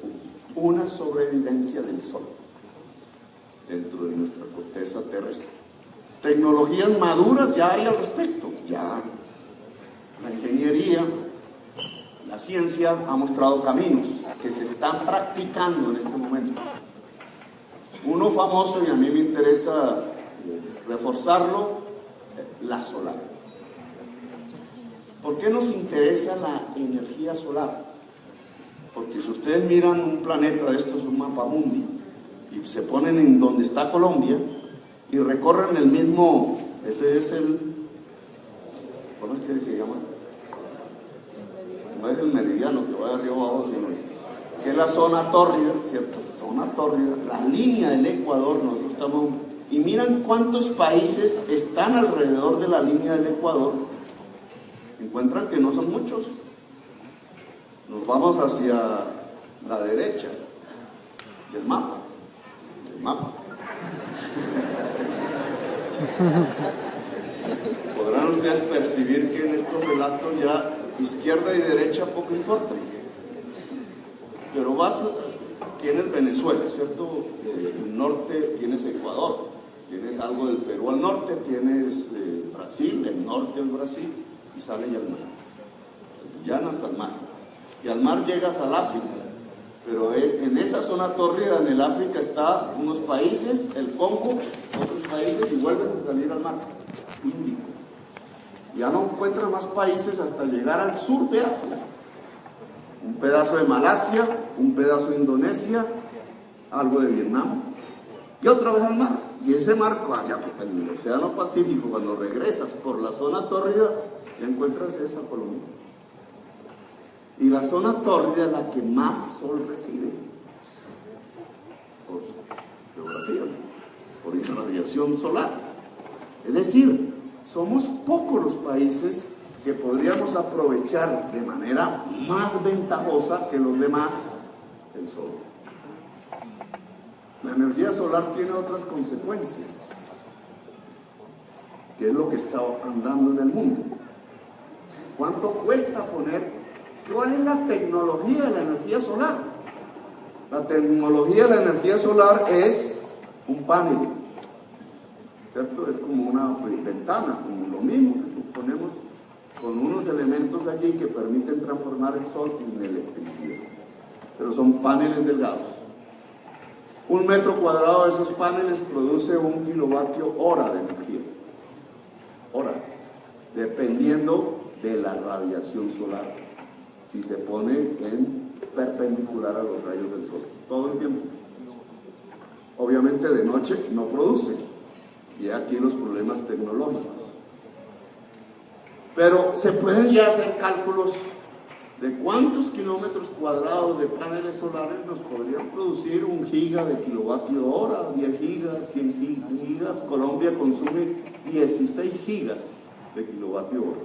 una sobrevivencia del sol dentro de nuestra corteza terrestre. Tecnologías maduras ya hay al respecto, ya la ingeniería, la ciencia ha mostrado caminos. que se están practicando en este momento. Uno famoso, y a mí me interesa reforzarlo, la solar. ¿Por qué nos interesa la energía solar? Porque si ustedes miran un planeta de estos, un mapa mundi, y se ponen en donde está Colombia, y recorren el mismo, ese es el, ¿cómo es que se llama? No es el meridiano que va de arriba abajo, sino que es la zona tórrida, ¿cierto? Zona tórrida, la línea del Ecuador, nosotros estamos, y miran cuántos países están alrededor de la línea del Ecuador, encuentran que no son muchos. Nos vamos hacia la derecha del mapa, Podrán ustedes percibir que en estos relatos ya izquierda y derecha poco importa. Pero tienes Venezuela, ¿cierto? El norte tienes Ecuador, tienes algo del Perú al norte, tienes Brasil, el norte del Brasil, y sale ya al mar. Llanas al mar. Y al mar llegas al África. Pero en esa zona tórrida, en el África, está unos países, el Congo, otros países, y vuelves a salir al mar Índico. Ya no encuentras más países hasta llegar al sur de Asia. Un pedazo de Malasia, un pedazo de Indonesia, algo de Vietnam, y otra vez al mar. Y ese mar, allá en el Océano Pacífico, cuando regresas por la zona tórrida, ya encuentras esa Colombia. Y la zona tórrida es la que más sol recibe, por geografía, por irradiación solar. Es decir, somos pocos los países que podríamos aprovechar de manera más ventajosa que los demás el sol. La energía solar tiene otras consecuencias, que es lo que está andando en el mundo. ¿Cuánto cuesta poner? ¿Cuál es la tecnología de la energía solar? La tecnología de la energía solar es un panel, ¿cierto? Es como una ventana, como lo mismo que ponemos con unos elementos allí que permiten transformar el sol en electricidad, pero son paneles delgados. 1 metro cuadrado de esos paneles produce 1 kilovatio hora de energía, dependiendo de la radiación solar, si se pone en perpendicular a los rayos del sol, todo el tiempo. Obviamente de noche no produce, y aquí los problemas tecnológicos. Pero se pueden ya hacer cálculos de cuántos kilómetros cuadrados de paneles solares nos podrían producir 1 giga de kilovatio hora, 10 gigas, 100 gigas. Colombia consume 16 gigas de kilovatio hora.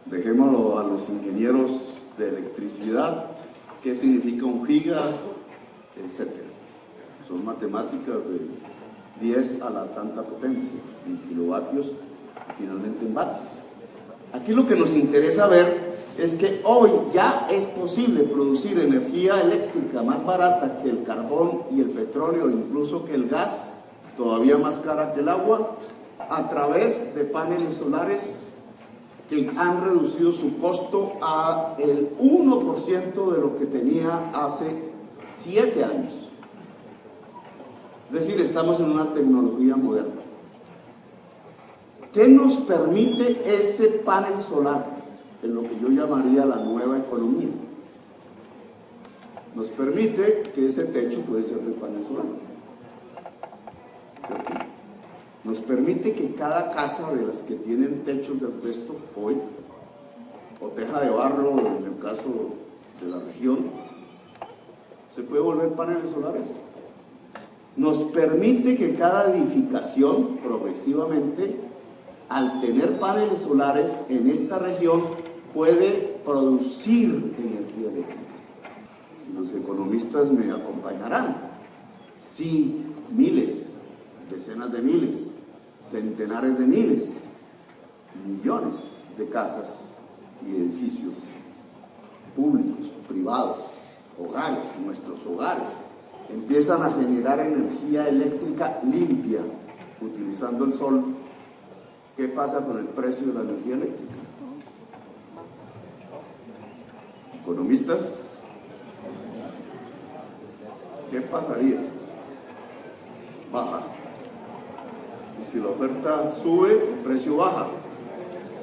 Dejémoslo a los ingenieros de electricidad, qué significa 1 giga, etcétera. Son matemáticas de 10 a la tanta potencia, en kilovatios, finalmente en vatios. Aquí lo que nos interesa ver es que hoy ya es posible producir energía eléctrica más barata que el carbón y el petróleo, incluso que el gas, todavía más cara que el agua, a través de paneles solares que han reducido su costo a el 1% de lo que tenía hace 7 años. Es decir, estamos en una tecnología moderna. ¿Qué nos permite ese panel solar? En lo que yo llamaría la nueva economía. Nos permite que ese techo puede ser de panel solar. ¿Cierto? Nos permite que cada casa de las que tienen techos de asbesto hoy, o teja de barro en el caso de la región, se puede volver paneles solares. Nos permite que cada edificación progresivamente, al tener paneles solares en esta región, puede producir energía eléctrica. Los economistas me acompañarán. Si miles, decenas de miles, centenares de miles, millones de casas y edificios públicos, privados, hogares, nuestros hogares, empiezan a generar energía eléctrica limpia utilizando el sol, ¿qué pasa con el precio de la energía eléctrica? Economistas, ¿qué pasaría? Baja. Y si la oferta sube, el precio baja.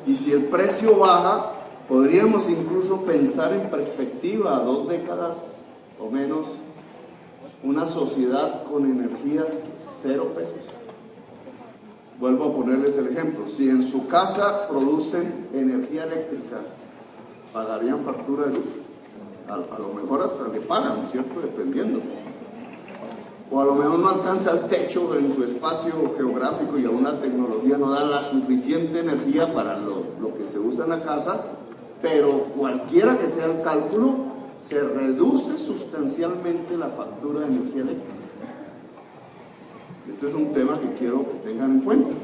Y si el precio baja, podríamos incluso pensar en perspectiva a 2 décadas o menos, una sociedad con energías 0 pesos. Vuelvo a ponerles el ejemplo. Si en su casa producen energía eléctrica, ¿pagarían factura de luz? A lo mejor hasta le pagan, ¿no es cierto? Dependiendo. O a lo mejor no alcanza el techo en su espacio geográfico y aún la tecnología no da la suficiente energía para lo que se usa en la casa, pero cualquiera que sea el cálculo, se reduce sustancialmente la factura de energía eléctrica. Este es un tema que quiero que tengan en cuenta.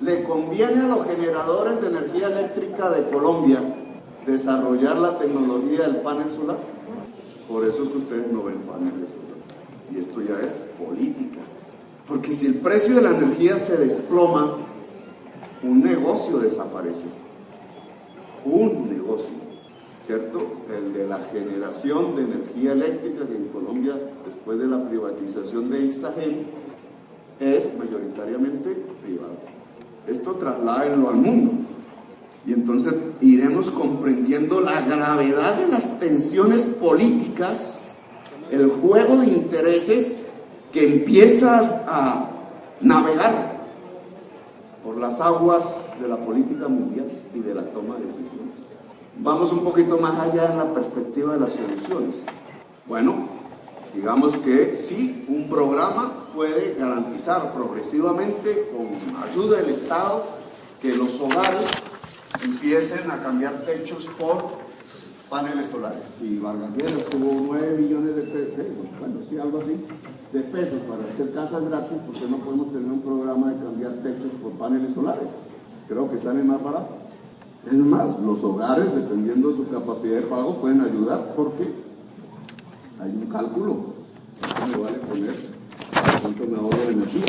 ¿Le conviene a los generadores de energía eléctrica de Colombia desarrollar la tecnología del panel solar? Por eso es que ustedes no ven paneles solares. Y esto ya es política. Porque si el precio de la energía se desploma, un negocio desaparece. Un negocio, ¿cierto? El de la generación de energía eléctrica, que en Colombia, después de la privatización de Ixagén, es mayoritariamente privado. Esto trasládenlo al mundo. Y entonces iremos comprendiendo la gravedad de las tensiones políticas, el juego de intereses que empieza a navegar por las aguas de la política mundial y de la toma de decisiones. Vamos un poquito más allá en la perspectiva de las soluciones. Bueno, digamos que sí, un programa puede garantizar progresivamente, con ayuda del Estado, que los hogares empiecen a cambiar techos por paneles solares. Si Vargas Lleras tuvo 9 millones de pesos, bueno, sí, algo así, de pesos para hacer casas gratis, ¿por qué no podemos tener un programa de cambiar techos por paneles solares? Creo que sale más barato. Es más, los hogares, dependiendo de su capacidad de pago, pueden ayudar porque hay un cálculo. ¿Cuánto me vale poner? ¿Cuánto me ahorro de energía?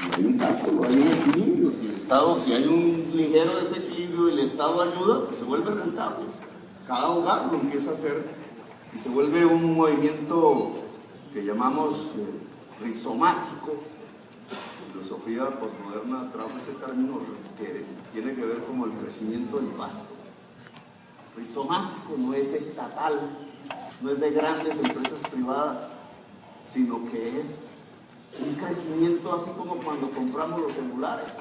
Y hay un cálculo, hay un equilibrio. Si el Estado, si hay un ligero desequilibrio y el Estado ayuda, pues se vuelve rentable. Cada hogar lo empieza a hacer y se vuelve un movimiento que llamamos rizomático. La filosofía postmoderna trajo ese término que tiene que ver como el crecimiento del pasto. Rizomático no es estatal, no es de grandes empresas privadas, sino que es un crecimiento así como cuando compramos los celulares.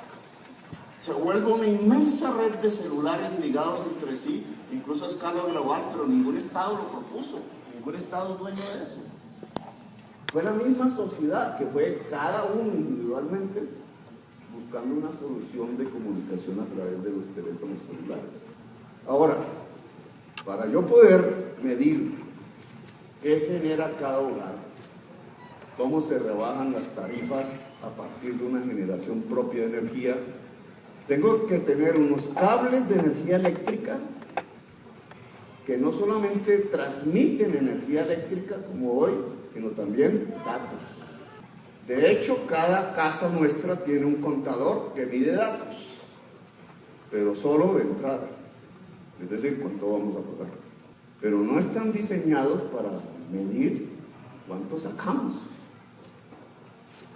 Se vuelve una inmensa red de celulares ligados entre sí, incluso a escala global, pero ningún Estado lo propuso, ningún Estado es dueño de eso. Fue la misma sociedad que fue cada uno individualmente buscando una solución de comunicación a través de los teléfonos celulares. Ahora, para yo poder medir qué genera cada hogar, cómo se rebajan las tarifas a partir de una generación propia de energía, tengo que tener unos cables de energía eléctrica que no solamente transmiten energía eléctrica como hoy, sino también datos. De hecho, cada casa nuestra tiene un contador que mide datos, pero solo de entrada, es decir, cuánto vamos a pagar. Pero no están diseñados para medir cuánto sacamos.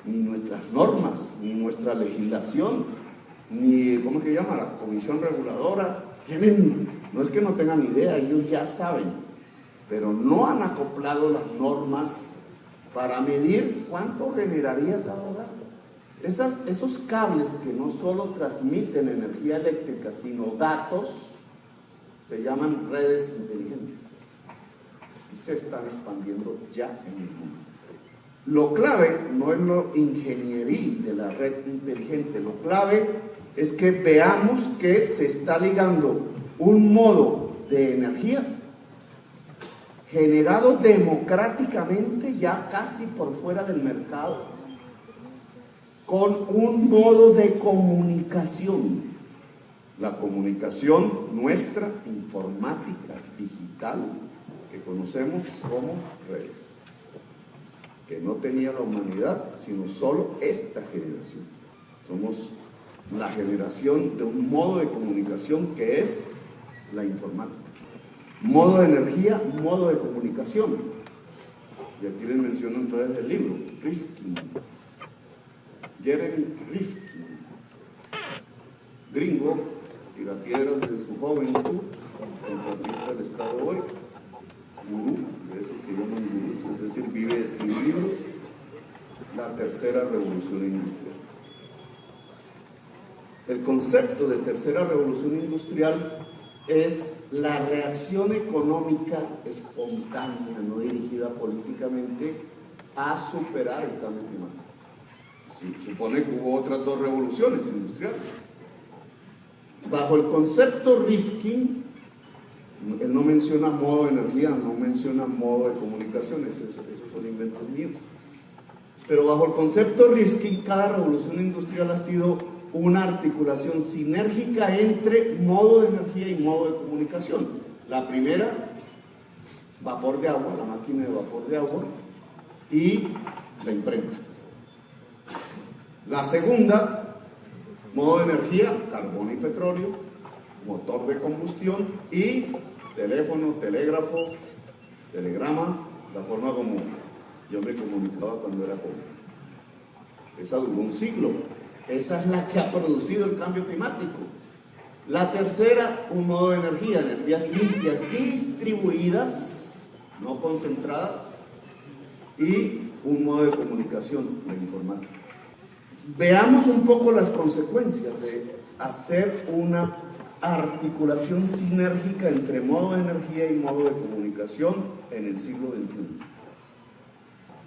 Ni nuestras normas, ni nuestra legislación, ni, ¿cómo se llama?, la comisión reguladora, no es que no tengan idea, ellos ya saben, pero no han acoplado las normas para medir cuánto generaría cada hogar. Esos cables que no solo transmiten energía eléctrica, sino datos, se llaman redes inteligentes y se están expandiendo ya en el mundo. Lo clave no es lo ingenieril de la red inteligente, lo clave es que veamos que se está ligando un modo de energía generado democráticamente, ya casi por fuera del mercado, con un modo de comunicación. La comunicación nuestra, informática, digital, que conocemos como redes, que no tenía la humanidad, sino solo esta generación. Somos la generación de un modo de comunicación que es la informática. modo de energía, modo de comunicación. Y aquí les menciono entonces el libro, Rifkin, Jeremy Rifkin, gringo, tirapiedras de su juventud, contratista del Estado hoy, gurú, de eso que llaman gurú, es decir, vive de escribir libros, la tercera revolución industrial. El concepto de tercera revolución industrial es la reacción económica espontánea, no dirigida políticamente, a superar el cambio climático. Sí, supone que hubo otras dos revoluciones industriales. Bajo el concepto Rifkin, él no menciona modo de energía, no menciona modo de comunicaciones, esos son inventos míos. Pero bajo el concepto Rifkin, cada revolución industrial ha sido una articulación sinérgica entre modo de energía y modo de comunicación. La primera, vapor de agua, la máquina de vapor de agua, y la imprenta. La segunda, modo de energía, carbón y petróleo, motor de combustión y teléfono, telégrafo, telegrama, la forma como yo me comunicaba cuando era joven. Esa duró un siglo. Esa es la que ha producido el cambio climático. La tercera, un modo de energía, energías limpias, distribuidas, no concentradas, y un modo de comunicación, la informática. Veamos un poco las consecuencias de hacer una articulación sinérgica entre modo de energía y modo de comunicación en el siglo XXI,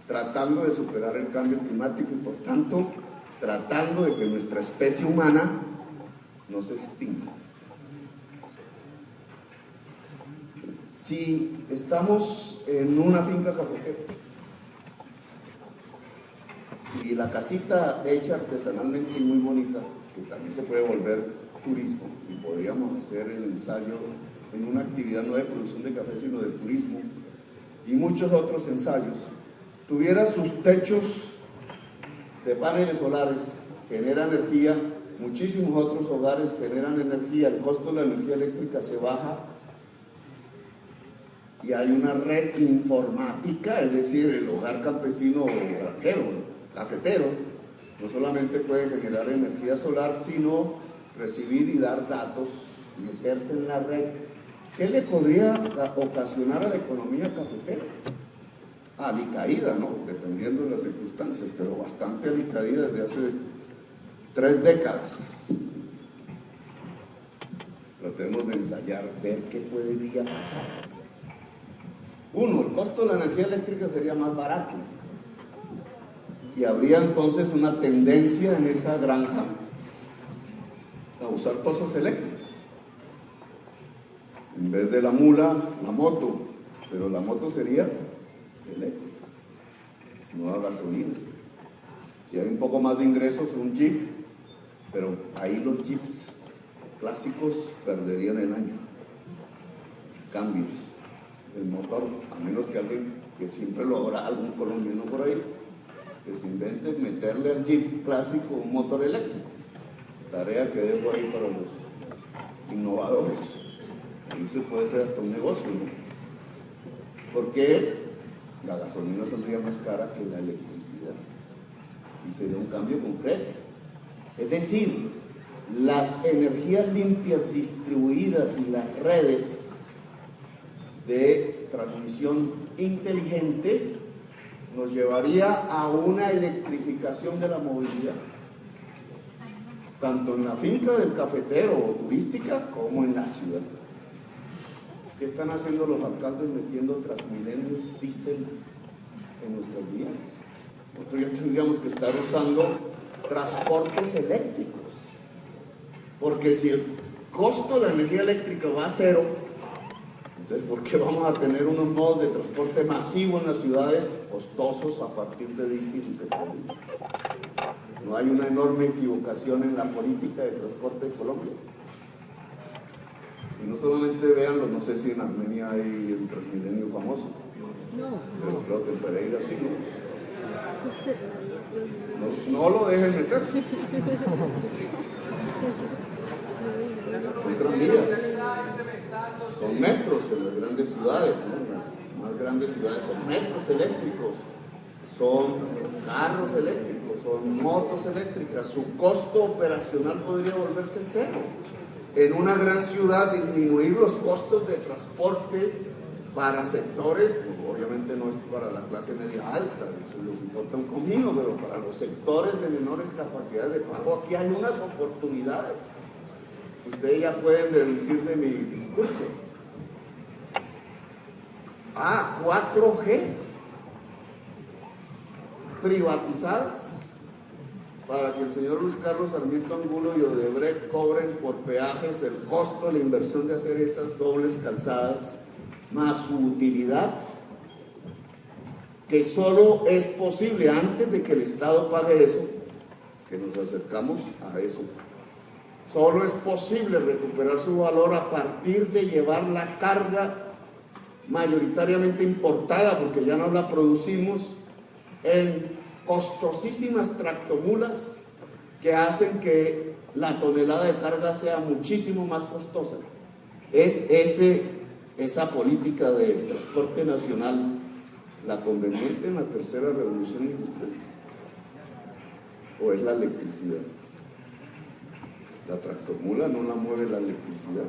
tratando de superar el cambio climático y, por tanto, tratando de que nuestra especie humana no se extinga. Si estamos en una finca cafetera y la casita hecha artesanalmente muy bonita, que también se puede volver turismo, y podríamos hacer el ensayo en una actividad no de producción de café, sino de turismo, y muchos otros ensayos, tuviera sus techos de paneles solares, genera energía, muchísimos otros hogares generan energía, el costo de la energía eléctrica se baja y hay una red informática, es decir, el hogar campesino o granjero, cafetero, no solamente puede generar energía solar, sino recibir y dar datos, meterse en la red. ¿Qué le podría ocasionar a la economía cafetera? Alicaída, ¿no? Dependiendo de las circunstancias, pero bastante alicaída desde hace 3 décadas. Tratemos de ensayar, ver qué podría pasar. Uno, el costo de la energía eléctrica sería más barato y habría entonces una tendencia en esa granja a usar cosas eléctricas. En vez de la mula, la moto, pero la moto sería eléctrica, no a gasolina. Si hay un poco más de ingresos, un jeep, pero ahí los jeeps clásicos perderían el año. Cambios, el motor, a menos que alguien, que siempre lo habrá algún colombiano por ahí, que se invente meterle al jeep clásico un motor eléctrico. Tarea que dejo ahí para los innovadores. Ahí se puede hacer hasta un negocio, ¿no? Porque la gasolina saldría más cara que la electricidad y sería un cambio concreto. Es decir, las energías limpias distribuidas y las redes de transmisión inteligente nos llevaría a una electrificación de la movilidad, tanto en la finca del cafetero o turística como en la ciudad. ¿Qué están haciendo los alcaldes metiendo Transmilenios diésel en nuestras vías? Nosotros ya tendríamos que estar usando transportes eléctricos, porque si el costo de la energía eléctrica va a cero, entonces ¿por qué vamos a tener unos modos de transporte masivo en las ciudades costosos a partir de diésel y petróleo? ¿No hay una enorme equivocación en la política de transporte de Colombia? Y no solamente véanlo, no sé si en Armenia hay el Transmilenio famoso, pero creo que en Pereira sí, ¿no? No lo dejen meter. Son tranvías, son metros en las grandes grandes ciudades, ¿no? Las más grandes ciudades son metros eléctricos, son carros eléctricos, son motos eléctricas. Su costo operacional podría volverse cero. En una gran ciudad disminuir los costos de transporte para sectores, obviamente no es para la clase media alta, eso les importa un comino, pero para los sectores de menores capacidades de pago, aquí hay unas oportunidades. Ustedes ya pueden deducir de mi discurso. 4G privatizadas para que el señor Luis Carlos Sarmiento Angulo y Odebrecht cobren por peajes el costo de la inversión de hacer esas dobles calzadas más su utilidad, que solo es posible antes de que el Estado pague eso, que nos acercamos a eso. Solo es posible recuperar su valor a partir de llevar la carga mayoritariamente importada, porque ya no la producimos, en costosísimas tractomulas que hacen que la tonelada de carga sea muchísimo más costosa. Es esa política de transporte nacional la conveniente en la tercera revolución industrial, o es la electricidad. La tractomula no la mueve la electricidad.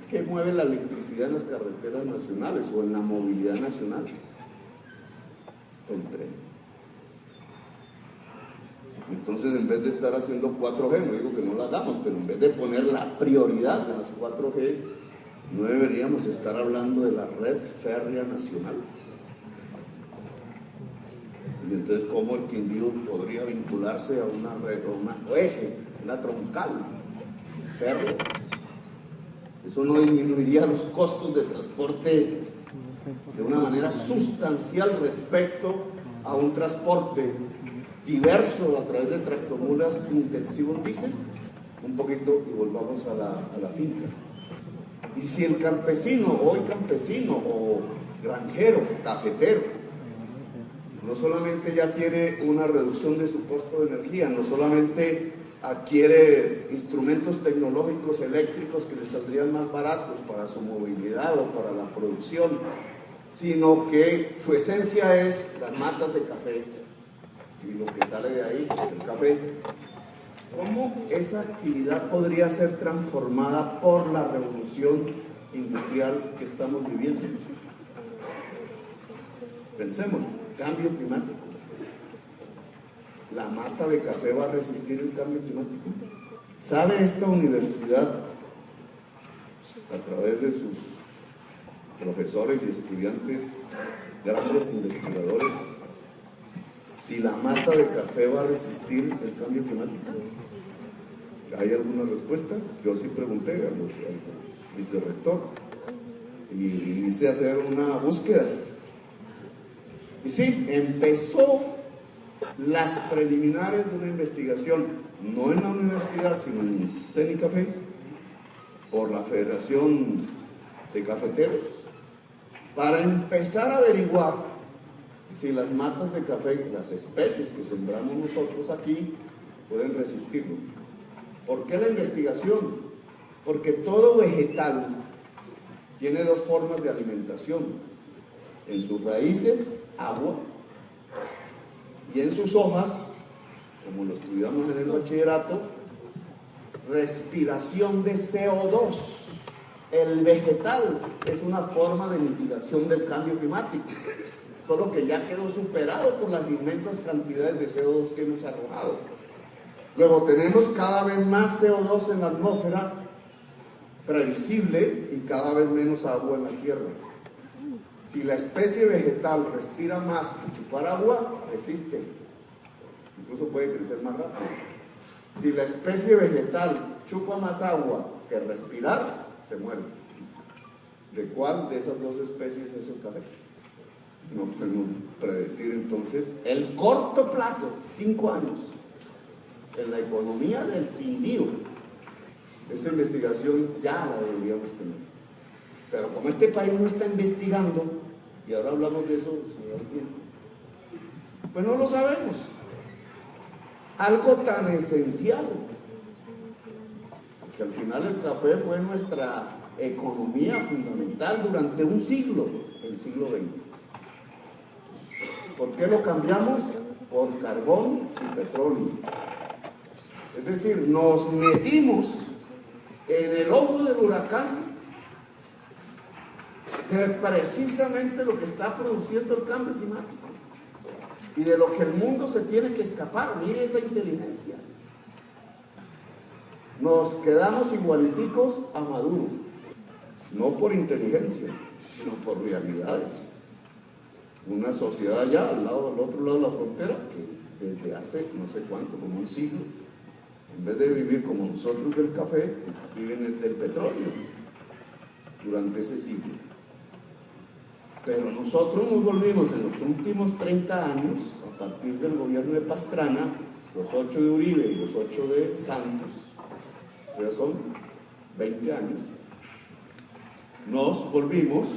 ¿Qué mueve la electricidad en las carreteras nacionales o en la movilidad nacional? El tren. Entonces, en vez de estar haciendo 4G, no digo que no la hagamos, pero en vez de poner la prioridad de las 4G, no deberíamos estar hablando de la red férrea nacional. Y entonces, ¿cómo el Quindío podría vincularse a una red, o una eje, una troncal férrea? Eso no disminuiría los costos de transporte de una manera sustancial respecto a un transporte diverso a través de tractomulas intensivos diésel. Un poquito y volvamos a la finca. Y si el campesino, hoy campesino o granjero, cafetero, no solamente ya tiene una reducción de su costo de energía, no solamente adquiere instrumentos tecnológicos eléctricos que le saldrían más baratos para su movilidad o para la producción, sino que su esencia es las matas de café y lo que sale de ahí es el café. ¿Cómo esa actividad podría ser transformada por la revolución industrial que estamos viviendo? Pensemos, cambio climático. ¿La mata de café va a resistir el cambio climático? ¿Sabe esta universidad, a través de sus profesores y estudiantes, grandes investigadores, si la mata de café va a resistir el cambio climático? ¿Hay alguna respuesta? Yo sí pregunté al vicerrector y hice hacer una búsqueda. Y sí, empezó las preliminares de una investigación, no en la universidad, sino en CENICAFE, por la Federación de Cafeteros, para empezar a averiguar si las matas de café, las especies que sembramos nosotros aquí, pueden resistirlo. ¿Por qué la investigación? Porque todo vegetal tiene dos formas de alimentación: en sus raíces, agua, y en sus hojas, como lo estudiamos en el bachillerato, respiración de CO2. El vegetal es una forma de mitigación del cambio climático, solo que ya quedó superado por las inmensas cantidades de CO2 que hemos arrojado. Luego tenemos cada vez más CO2 en la atmósfera, previsible, y cada vez menos agua en la tierra. Si la especie vegetal respira más que chupar agua, resiste. Incluso puede crecer más rápido. Si la especie vegetal chupa más agua que respirar, se muere. ¿De cuál de esas dos especies es el café? No podemos predecir entonces el corto plazo, 5 años, en la economía del Quindío. Esa investigación ya la deberíamos tener. Pero como este país no está investigando, y ahora hablamos de eso, señor, pues no lo sabemos. Algo tan esencial, porque al final el café fue nuestra economía fundamental durante un siglo, el siglo XX. ¿Por qué lo cambiamos? Por carbón y petróleo. Es decir, nos metimos en el ojo del huracán de precisamente lo que está produciendo el cambio climático y de lo que el mundo se tiene que escapar. Mire esa inteligencia. Nos quedamos igualiticos a Maduro, no por inteligencia, sino por realidades. Una sociedad allá, al otro lado de la frontera, que desde hace no sé cuánto, como un siglo, en vez de vivir como nosotros del café, viven del petróleo durante ese siglo. Pero nosotros nos volvimos en los últimos 30 años, a partir del gobierno de Pastrana, los 8 de Uribe y los 8 de Santos, ya son 20 años, nos volvimos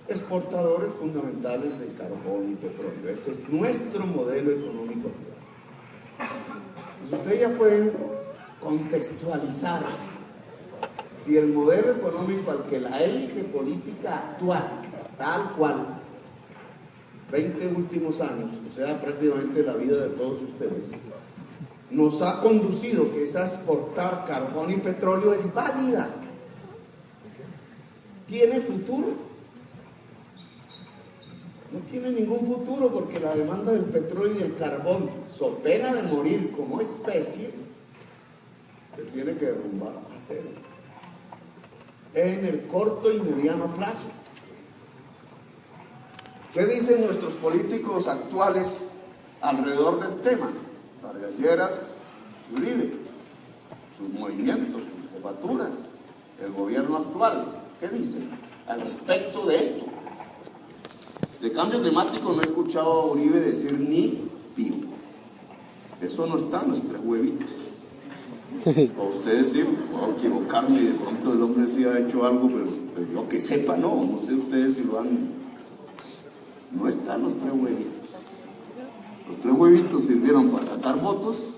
exportadores fundamentales de carbón y petróleo. Ese es nuestro modelo económico actual. Pues ustedes ya pueden contextualizar si el modelo económico al que la élite política actual, tal cual, 20 últimos años, o sea, prácticamente la vida de todos ustedes, nos ha conducido, que es a exportar carbón y petróleo, es válida. ¿Tiene futuro? No tiene ningún futuro, porque la demanda del petróleo y del carbón, so pena de morir como especie, se tiene que derrumbar a cero en el corto y mediano plazo. ¿Qué dicen nuestros políticos actuales alrededor del tema? Vargas Lleras y Uribe, sus movimientos, sus jefaturas, el gobierno actual, ¿qué dicen al respecto de esto? De cambio climático no he escuchado a Uribe decir ni pío. Eso no está en los tres huevitos. O ustedes sí, puedo equivocarme y de pronto el hombre sí ha hecho algo, pero yo que sepa, no sé ustedes si lo han. No están los tres huevitos. Los tres huevitos sirvieron para sacar votos.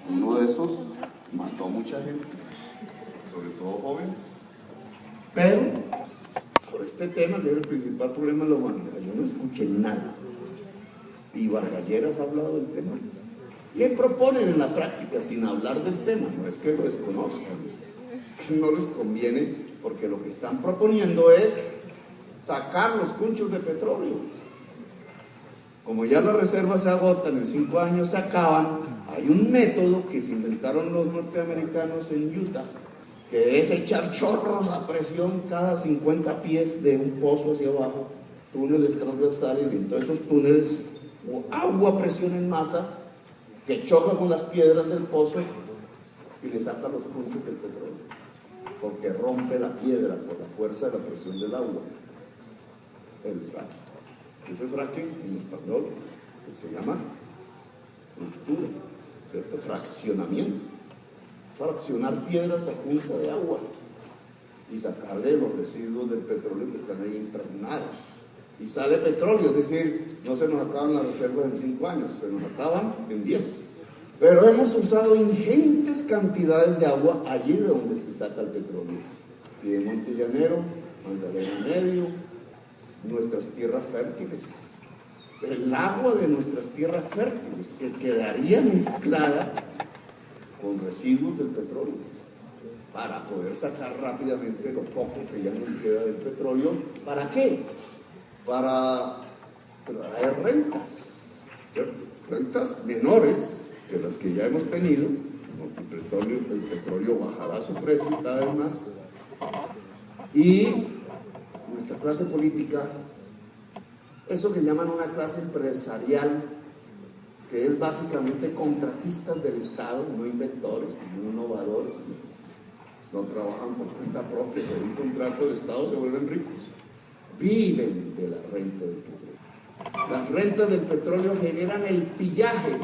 Uno de esos mató a mucha gente, sobre todo jóvenes. Pero por este tema, que es el principal problema de la humanidad, yo no escuché nada. Y Vargas Lleras ha hablado del tema. Y proponen en la práctica, sin hablar del tema, no es que lo desconozcan, que no les conviene, porque lo que están proponiendo es sacar los cunchos de petróleo. Como ya las reservas se agotan, en 5 años se acaban, hay un método que se inventaron los norteamericanos en Utah, que es echar chorros a presión cada 50 pies de un pozo hacia abajo, túneles transversales, y en todos esos túneles agua a presión en masa que choca con las piedras del pozo y le saca los cunchos del petróleo, porque rompe la piedra por la fuerza de la presión del agua. El fracking. Ese fracking en español se llama fractura, ¿cierto? Fraccionamiento. Fraccionar piedras a punta de agua y sacarle los residuos del petróleo que están ahí impregnados. Y sale petróleo, es decir, no se nos acaban las reservas en 5 años, se nos acaban en 10. Pero hemos usado ingentes cantidades de agua allí de donde se saca el petróleo. Piedemonte Llanero, Magdalena Medio, nuestras tierras fértiles. El agua de nuestras tierras fértiles, que quedaría mezclada con residuos del petróleo, para poder sacar rápidamente lo poco que ya nos queda del petróleo. ¿Para qué? Para traer rentas, ¿cierto? Rentas menores que las que ya hemos tenido. El petróleo bajará su precio cada vez más, y nuestra clase política, eso que llaman una clase empresarial, que es básicamente contratistas del Estado, no inventores, no innovadores, no trabajan por cuenta propia, si hay un contrato del Estado se vuelven ricos, viven de la renta del petróleo. Las rentas del petróleo generan el pillaje.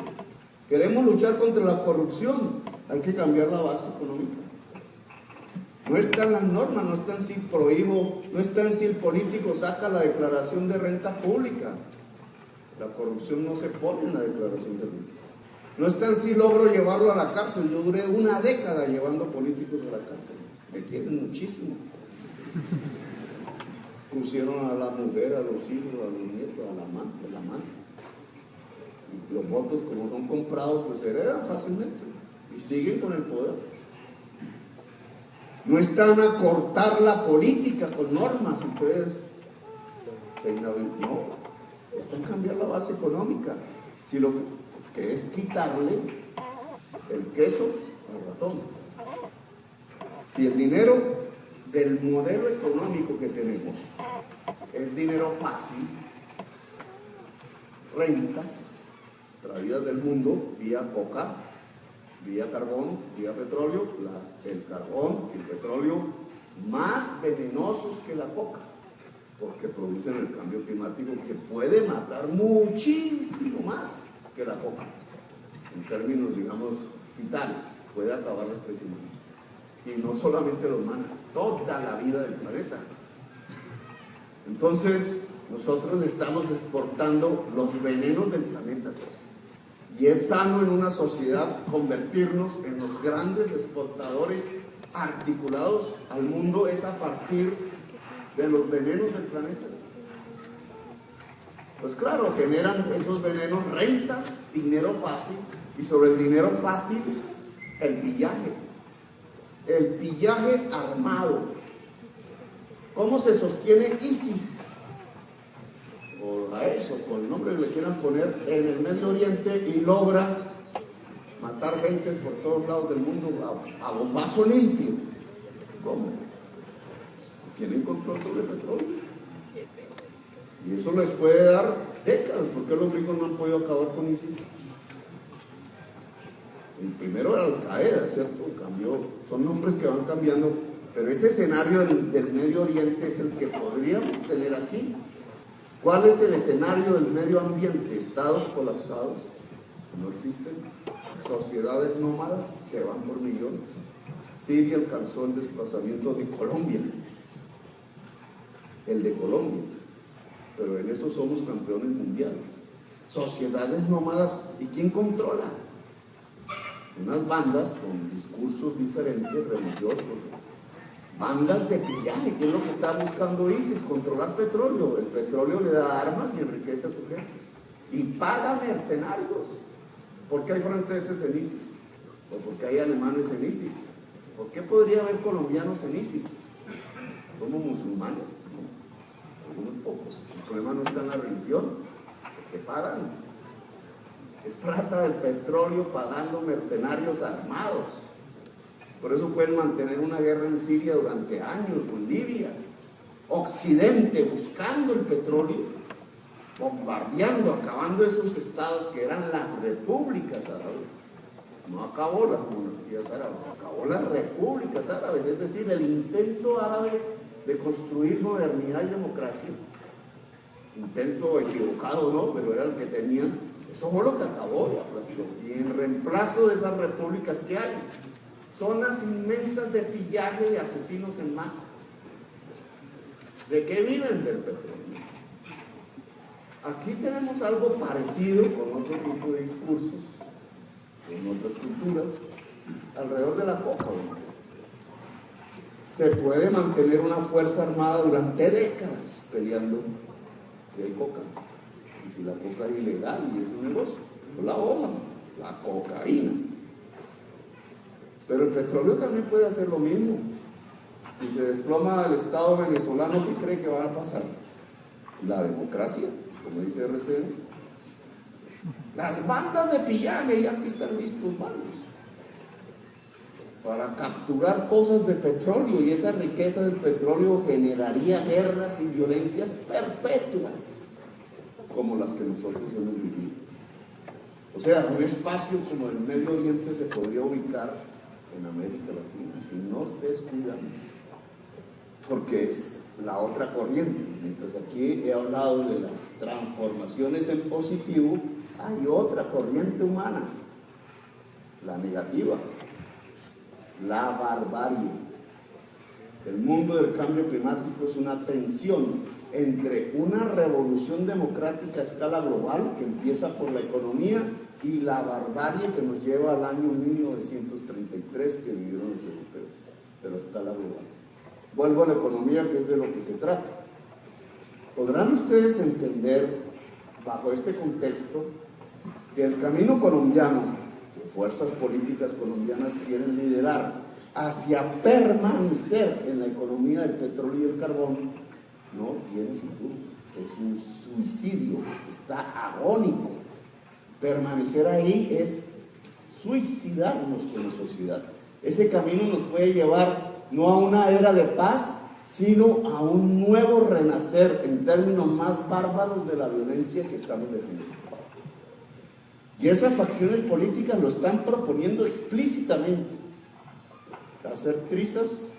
Queremos luchar contra la corrupción, hay que cambiar la base económica. No están las normas, no están si prohíbo, no están si el político saca la declaración de renta pública. La corrupción no se pone en la declaración de renta. No está en sí logro llevarlo a la cárcel. Yo duré una década llevando políticos a la cárcel. Me quieren muchísimo. Pusieron a la mujer, a los hijos, a los nietos, al amante, la amante. Y los votos, como son comprados, pues se heredan fácilmente. Y siguen con el poder. No están a cortar la política con normas. Ustedes no, están a cambiar la base económica. Si lo que es quitarle el queso al ratón. Si el dinero del modelo económico que tenemos es dinero fácil, rentas traídas del mundo vía coca, vía carbón, vía petróleo, el carbón y el petróleo más venenosos que la coca, porque producen el cambio climático que puede matar muchísimo más que la coca, en términos, digamos, vitales, puede acabar la especie humana. Y no solamente los humanos, toda la vida del planeta. Entonces, nosotros estamos exportando los venenos del planeta. Y es sano en una sociedad convertirnos en los grandes exportadores articulados al mundo, es a partir de los venenos del planeta. Pues claro, generan esos venenos rentas, dinero fácil, y sobre el dinero fácil, el pillaje armado. ¿Cómo se sostiene ISIS? O a eso, con el nombre que le quieran poner, en el Medio Oriente, y logra matar gente por todos lados del mundo a bombazo limpio. ¿Cómo? Tienen control sobre el petróleo. Y eso les puede dar décadas. ¿Por qué los gringos no han podido acabar con ISIS? El primero era Al-Qaeda, ¿cierto? Son nombres que van cambiando, pero ese escenario del Medio Oriente es el que podríamos tener aquí. ¿Cuál es el escenario del medio ambiente? Estados colapsados, no existen. Sociedades nómadas se van por millones. Siria alcanzó el desplazamiento de Colombia, el de Colombia, pero en eso somos campeones mundiales. Sociedades nómadas, ¿y quién controla? Unas bandas con discursos diferentes, religiosos, bandas de pillaje, que es lo que está buscando ISIS, controlar petróleo. El petróleo le da armas y enriquece a sus jefes y paga mercenarios. ¿Por qué hay franceses en ISIS? ¿O por qué hay alemanes en ISIS? ¿Por qué podría haber colombianos en ISIS? Somos musulmanes, ¿no? Algunos pocos. El problema no está en la religión, porque pagan. Es plata del petróleo pagando mercenarios armados. Por eso pueden mantener una guerra en Siria durante años, o en Libia. Occidente buscando el petróleo, bombardeando, acabando esos estados que eran las repúblicas árabes. No acabó las monarquías árabes, acabó las repúblicas árabes, es decir, el intento árabe de construir modernidad y democracia. Intento equivocado, ¿no? Pero era el que tenían. Eso fue lo que acabó la aplastó. Y en reemplazo de esas repúblicas que hay, zonas inmensas de pillaje de asesinos en masa. ¿De qué viven? Del petróleo. Aquí tenemos algo parecido con otro tipo de discursos, con otras culturas, alrededor de la coca. Se puede mantener una fuerza armada durante décadas peleando si hay coca. Y si la coca es ilegal y es un negocio, no la hoja, la cocaína. Pero el petróleo también puede hacer lo mismo. Si se desploma el Estado venezolano, ¿qué cree que va a pasar? La democracia, como dice RCN. Las bandas de pillaje ya que están listos varios para capturar cosas de petróleo, y esa riqueza del petróleo generaría guerras y violencias perpetuas como las que nosotros hemos vivido. O sea, un espacio como el Medio Oriente se podría ubicar en América Latina si nos descuidamos, porque es la otra corriente. Mientras aquí he hablado de las transformaciones en positivo, hay otra corriente humana, la negativa, la barbarie. El mundo del cambio climático es una tensión entre una revolución democrática a escala global que empieza por la economía y la barbarie que nos lleva al año 1933 que vivieron los europeos, pero está la global. Vuelvo a la economía, que es de lo que se trata. ¿Podrán ustedes entender, bajo este contexto, que el camino colombiano, que fuerzas políticas colombianas quieren liderar hacia permanecer en la economía del petróleo y el carbón, no tiene futuro? Es un suicidio, está agónico. Permanecer ahí es suicidarnos como sociedad. Ese camino nos puede llevar no a una era de paz, sino a un nuevo renacer en términos más bárbaros de la violencia que estamos dejando. Y esas facciones políticas lo están proponiendo explícitamente. Hacer trizas,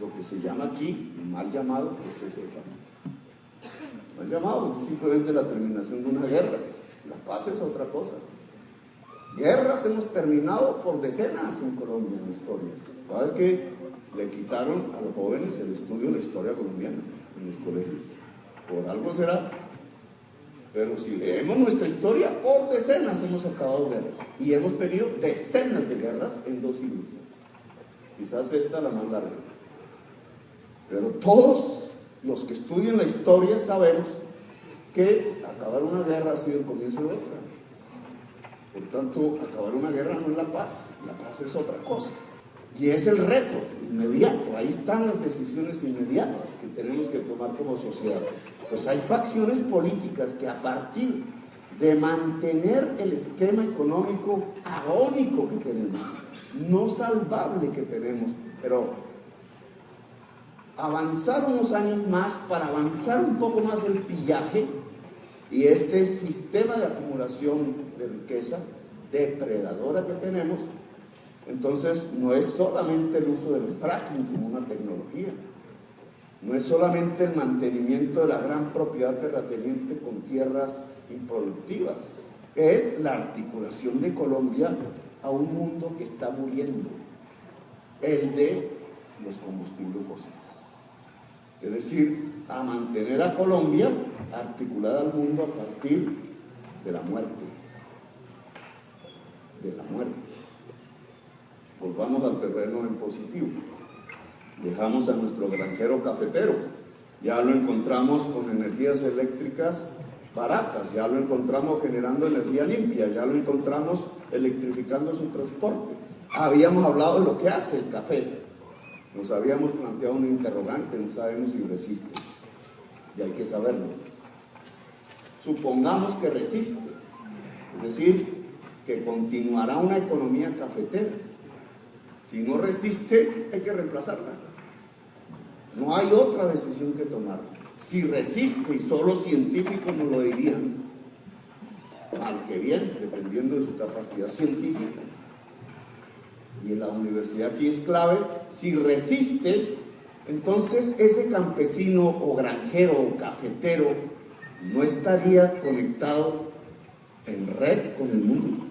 lo que se llama aquí, mal llamado proceso de paz. Mal llamado, simplemente la terminación de una guerra. La paz es otra cosa. Guerras hemos terminado por decenas en Colombia, en la historia. ¿Sabes qué? Le quitaron a los jóvenes el estudio de la historia colombiana en los colegios. Por algo será. Pero si leemos nuestra historia, por decenas hemos acabado guerras. Y hemos tenido decenas de guerras en 2 siglos. Quizás esta la más larga. Pero todos los que estudian la historia sabemos que acabar una guerra ha sido el comienzo de otra. Por tanto, acabar una guerra no es la paz es otra cosa. Y es el reto inmediato, ahí están las decisiones inmediatas que tenemos que tomar como sociedad. Pues hay facciones políticas que a partir de mantener el esquema económico agónico que tenemos, no salvable que tenemos, pero avanzar unos años más para avanzar un poco más el pillaje y este sistema de acumulación de riqueza depredadora que tenemos. Entonces no es solamente el uso del fracking como una tecnología, no es solamente el mantenimiento de la gran propiedad terrateniente con tierras improductivas, es la articulación de Colombia a un mundo que está muriendo, el de los combustibles fósiles. Es decir, a mantener a Colombia articulada al mundo a partir de la muerte. De la muerte. Volvamos al terreno en positivo. Dejamos a nuestro granjero cafetero. Ya lo encontramos con energías eléctricas baratas, ya lo encontramos generando energía limpia, ya lo encontramos electrificando su transporte. Habíamos hablado de lo que hace el café. Nos habíamos planteado un interrogante, no sabemos si resiste. Y hay que saberlo. Supongamos que resiste, es decir, que continuará una economía cafetera. Si no resiste, hay que reemplazarla. No hay otra decisión que tomar. Si resiste, y solo científicos nos lo dirían, mal que bien, dependiendo de su capacidad científica. Y en la universidad aquí es clave, si resiste, entonces ese campesino o granjero o cafetero no estaría conectado en red con el mundo,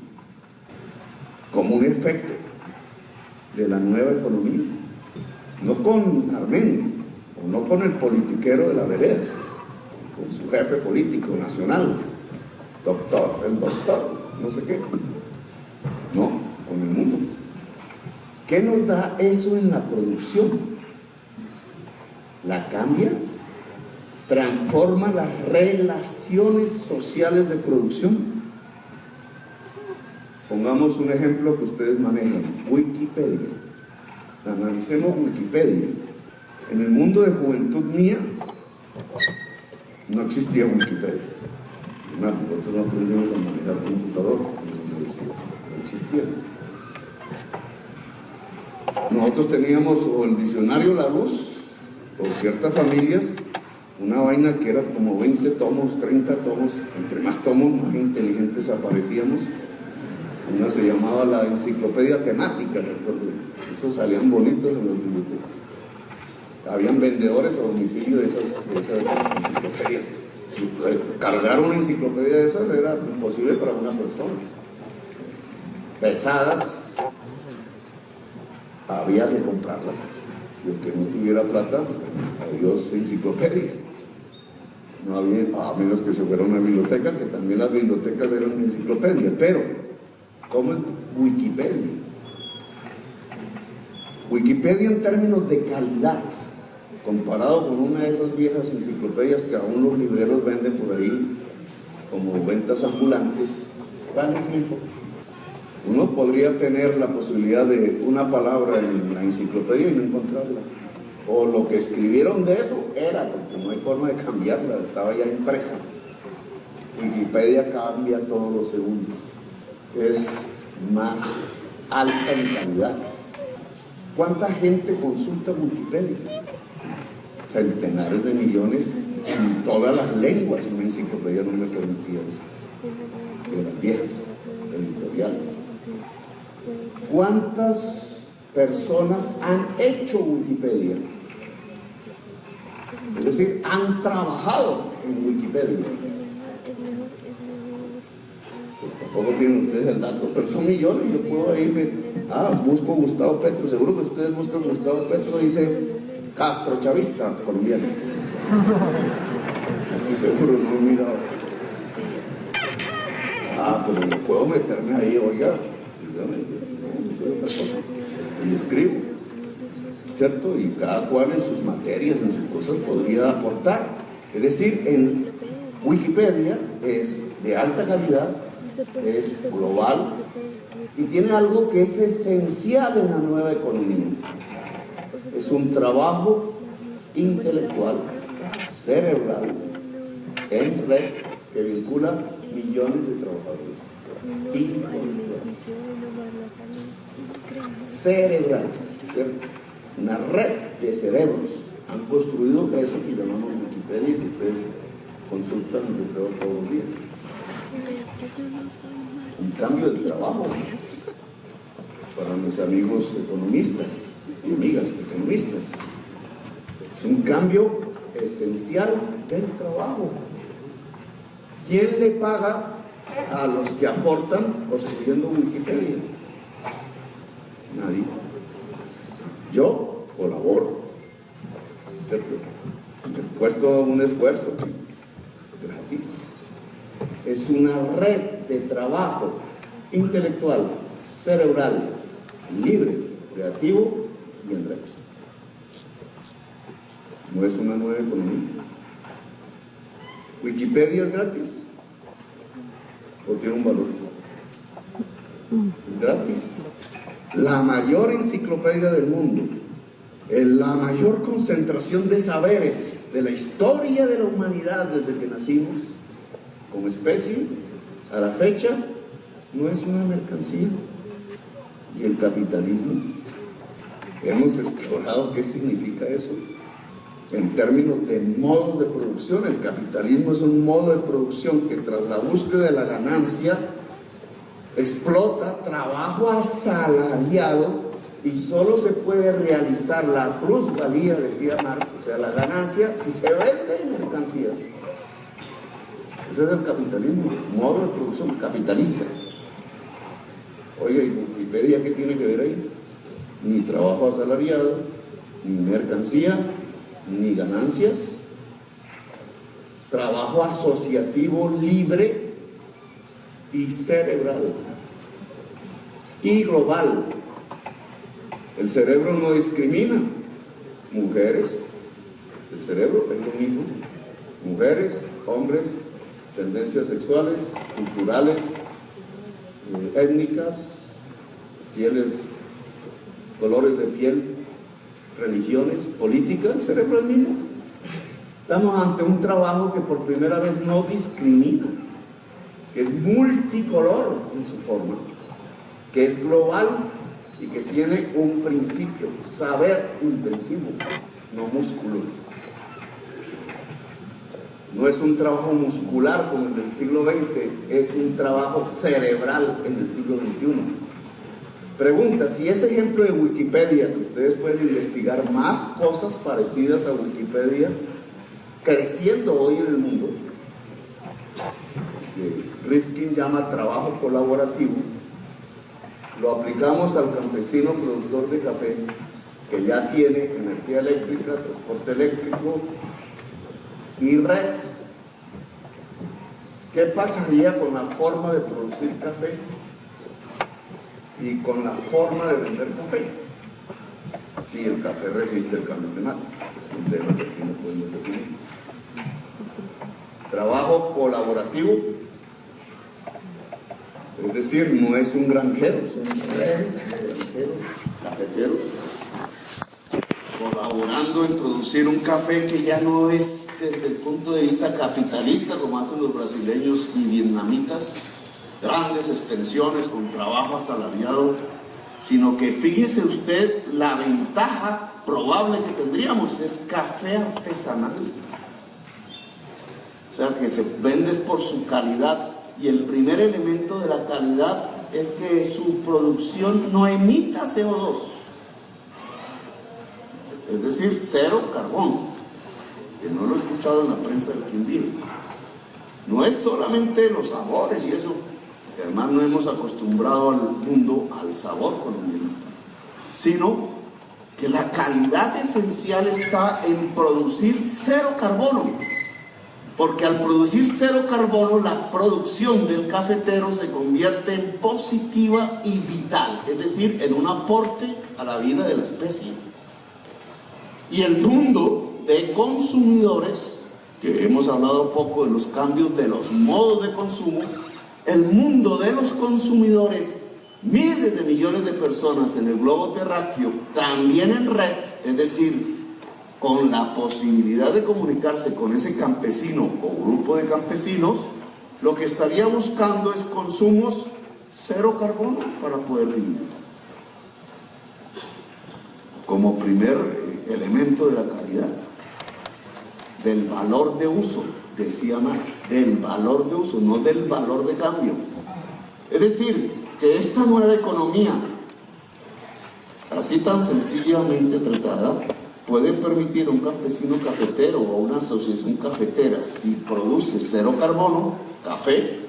como un efecto de la nueva economía, no con Armenio, o no con el politiquero de la vereda, con su jefe político nacional, el doctor, no sé qué, no, con el mundo. ¿Qué nos da eso en la producción? La cambia, transforma las relaciones sociales de producción. Pongamos un ejemplo que ustedes manejan, Wikipedia. Analicemos Wikipedia. En el mundo de juventud mía no existía Wikipedia. Nosotros no aprendimos a manejar computador en la universidad, no existía. Nosotros teníamos o el diccionario La Luz, por ciertas familias, una vaina que era como 20 tomos, 30 tomos, entre más tomos, más inteligentes aparecíamos. Una se llamaba la enciclopedia temática, recuerdo. Esos salían bonitos en las bibliotecas. Habían vendedores a domicilio de esas enciclopedias. Cargar una enciclopedia de esas era imposible para una persona. Pesadas, había que comprarlas. Y el que no tuviera plata, adiós enciclopedia. no había, a menos que se fuera a una biblioteca, que también las bibliotecas eran una enciclopedia, pero ¿cómo es Wikipedia? Wikipedia en términos de calidad, comparado con una de esas viejas enciclopedias que aún los libreros venden por ahí como ventas ambulantes, ¿cuál es, hijo? Uno podría tener la posibilidad de una palabra en la enciclopedia y no encontrarla. O lo que escribieron de eso era, porque no hay forma de cambiarla, estaba ya impresa. Wikipedia cambia todos los segundos. Es más alta en calidad. ¿Cuánta gente consulta Wikipedia? Centenares de millones en todas las lenguas. Una enciclopedia no me permitía eso. De las viejas, editoriales. ¿Cuántas personas han hecho Wikipedia? Es decir, han trabajado en Wikipedia. Pues tampoco tienen ustedes el dato, pero son millones. Yo puedo irme, busco Gustavo Petro, seguro que ustedes buscan Gustavo Petro, dice Castro chavista colombiano. Estoy seguro, no he mirado. Pero no puedo meterme ahí, oiga, y escribo, ¿cierto? Y cada cual en sus materias, en sus cosas podría aportar. Es decir, en Wikipedia es de alta calidad, es global y tiene algo que es esencial en la nueva economía. Es un trabajo intelectual, cerebral, en red, que vincula millones de trabajadores intelectuales, cerebrales, ¿cierto? Una red de cerebros han construido eso que llamamos Wikipedia, que ustedes consultan, yo creo, todos los días. Un cambio de trabajo para mis amigos economistas y amigas economistas. Es un cambio esencial del trabajo. ¿Quién le paga a los que aportan construyendo Wikipedia? Nadie. Yo colaboro, ¿cierto? Me cuesta un esfuerzo gratis. Es una red de trabajo intelectual, cerebral, libre, creativo y en red. No es una nueva economía. ¿Wikipedia es gratis? ¿O tiene un valor? Es gratis. La mayor enciclopedia del mundo, la mayor concentración de saberes de la historia de la humanidad desde que nacimos como especie a la fecha, no es una mercancía. Y el capitalismo, hemos explorado qué significa eso en términos de modos de producción. El capitalismo es un modo de producción que tras la búsqueda de la ganancia explota trabajo asalariado y solo se puede realizar la plusvalía, decía Marx, o sea, la ganancia, si se venden mercancías. Ese es el capitalismo, modo de producción capitalista. Oiga, ¿y Wikipedia qué tiene que ver ahí? Ni trabajo asalariado, ni mercancía, ni ganancias. Trabajo asociativo libre y cerebral y global. El cerebro no discrimina. Mujeres, el cerebro es lo mismo. Mujeres, hombres, tendencias sexuales, culturales, étnicas, pieles, colores de piel, religiones, política, el cerebro es el mismo. Estamos ante un trabajo que por primera vez no discrimina, que es multicolor en su forma, que es global y que tiene un principio, saber intensivo, no músculo. No es un trabajo muscular como el del siglo XX, es un trabajo cerebral en el siglo XXI. Pregunta, si ese ejemplo de Wikipedia, que ustedes pueden investigar más cosas parecidas a Wikipedia, creciendo hoy en el mundo, que Rifkin llama trabajo colaborativo, lo aplicamos al campesino productor de café, que ya tiene energía eléctrica, transporte eléctrico y red ¿Qué pasaría con la forma de producir café y con la forma de vender café si el café resiste el cambio climático? Es un tema que aquí no podemos definir. Trabajo colaborativo, es decir, no es un granjero, son redes de granjeros, cafeteros, colaborando en producir un café que ya no es desde el punto de vista capitalista como hacen los brasileños y vietnamitas, grandes extensiones con trabajo asalariado, sino que fíjese usted la ventaja probable que tendríamos, es café artesanal. O sea, que se vende por su calidad, y el primer elemento de la calidad es que su producción no emita CO2. Es decir, cero carbón, que no lo he escuchado en la prensa del Quindío. No es solamente los sabores y eso, que además no hemos acostumbrado al mundo al sabor colombiano, sino que la calidad esencial está en producir cero carbono, porque al producir cero carbono, la producción del cafetero se convierte en positiva y vital, es decir, en un aporte a la vida de la especie. Y el mundo de consumidores, que hemos hablado poco de los cambios de los modos de consumo, el mundo de los consumidores, miles de millones de personas en el globo terráqueo, también en red, es decir, con la posibilidad de comunicarse con ese campesino o grupo de campesinos, lo que estaría buscando es consumos cero carbono para poder vivir. Como primer elemento de la calidad, del valor de uso, decía Marx, del valor de uso, no del valor de cambio. Es decir, que esta nueva economía, así tan sencillamente tratada, puede permitir a un campesino cafetero o a una asociación cafetera, si produce cero carbono, café,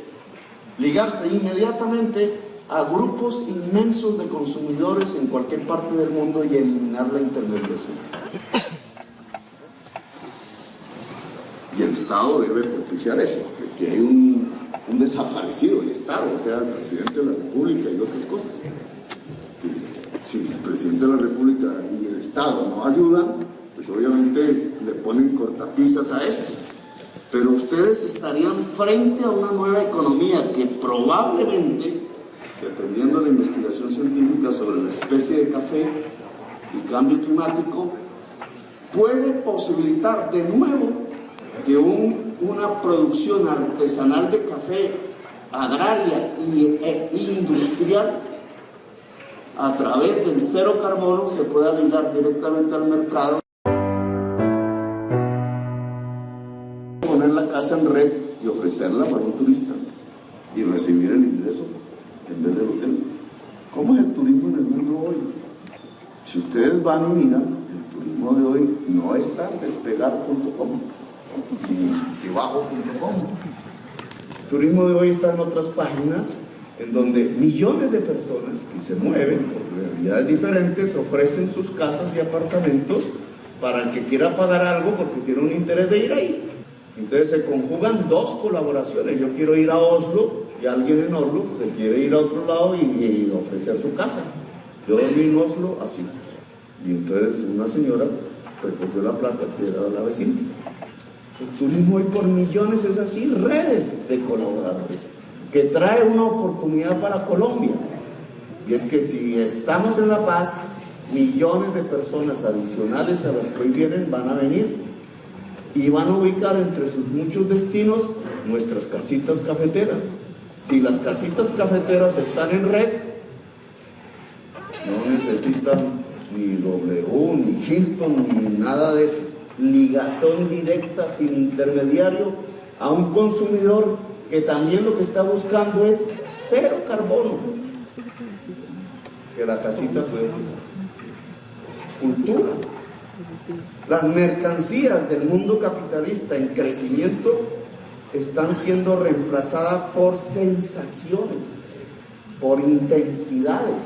ligarse inmediatamente a grupos inmensos de consumidores en cualquier parte del mundo y eliminar la intermediación. Y el Estado debe propiciar eso, que hay un desaparecido del Estado, o sea, el presidente de la República y otras cosas. Si el presidente de la República y el Estado no ayudan, pues obviamente le ponen cortapisas a esto. Pero ustedes estarían frente a una nueva economía que probablemente, dependiendo de la investigación científica sobre la especie de café y cambio climático, puede posibilitar de nuevo que una producción artesanal de café, agraria e industrial, a través del cero carbono se pueda ligar directamente al mercado, poner la casa en red y ofrecerla para un turista y recibir el ingreso en vez del hotel. ¿Cómo es el turismo en el mundo hoy? Si ustedes van y miran, el turismo de hoy no está en despegar.com ni tribajo.com. El turismo de hoy está en otras páginas en donde millones de personas que se mueven por realidades diferentes ofrecen sus casas y apartamentos para el que quiera pagar algo porque tiene un interés de ir ahí. Entonces se conjugan dos colaboraciones. Yo quiero ir a Oslo y alguien en Oslo se quiere ir a otro lado y ofrecer su casa. Yo dormí en Oslo así. Y entonces una señora recogió la plata que era la vecina. El turismo hoy por millones es así, redes de colaboradores, que trae una oportunidad para Colombia. Y es que si estamos en La Paz, millones de personas adicionales a las que hoy vienen van a venir y van a ubicar entre sus muchos destinos nuestras casitas cafeteras. Si las casitas cafeteras están en red, no necesitan ni W, ni Hilton, ni nada de eso. Ligación directa, sin intermediario, a un consumidor que también lo que está buscando es cero carbono, que la casita puede ofrecer. Cultura. Las mercancías del mundo capitalista en crecimiento están siendo reemplazadas por sensaciones, por intensidades.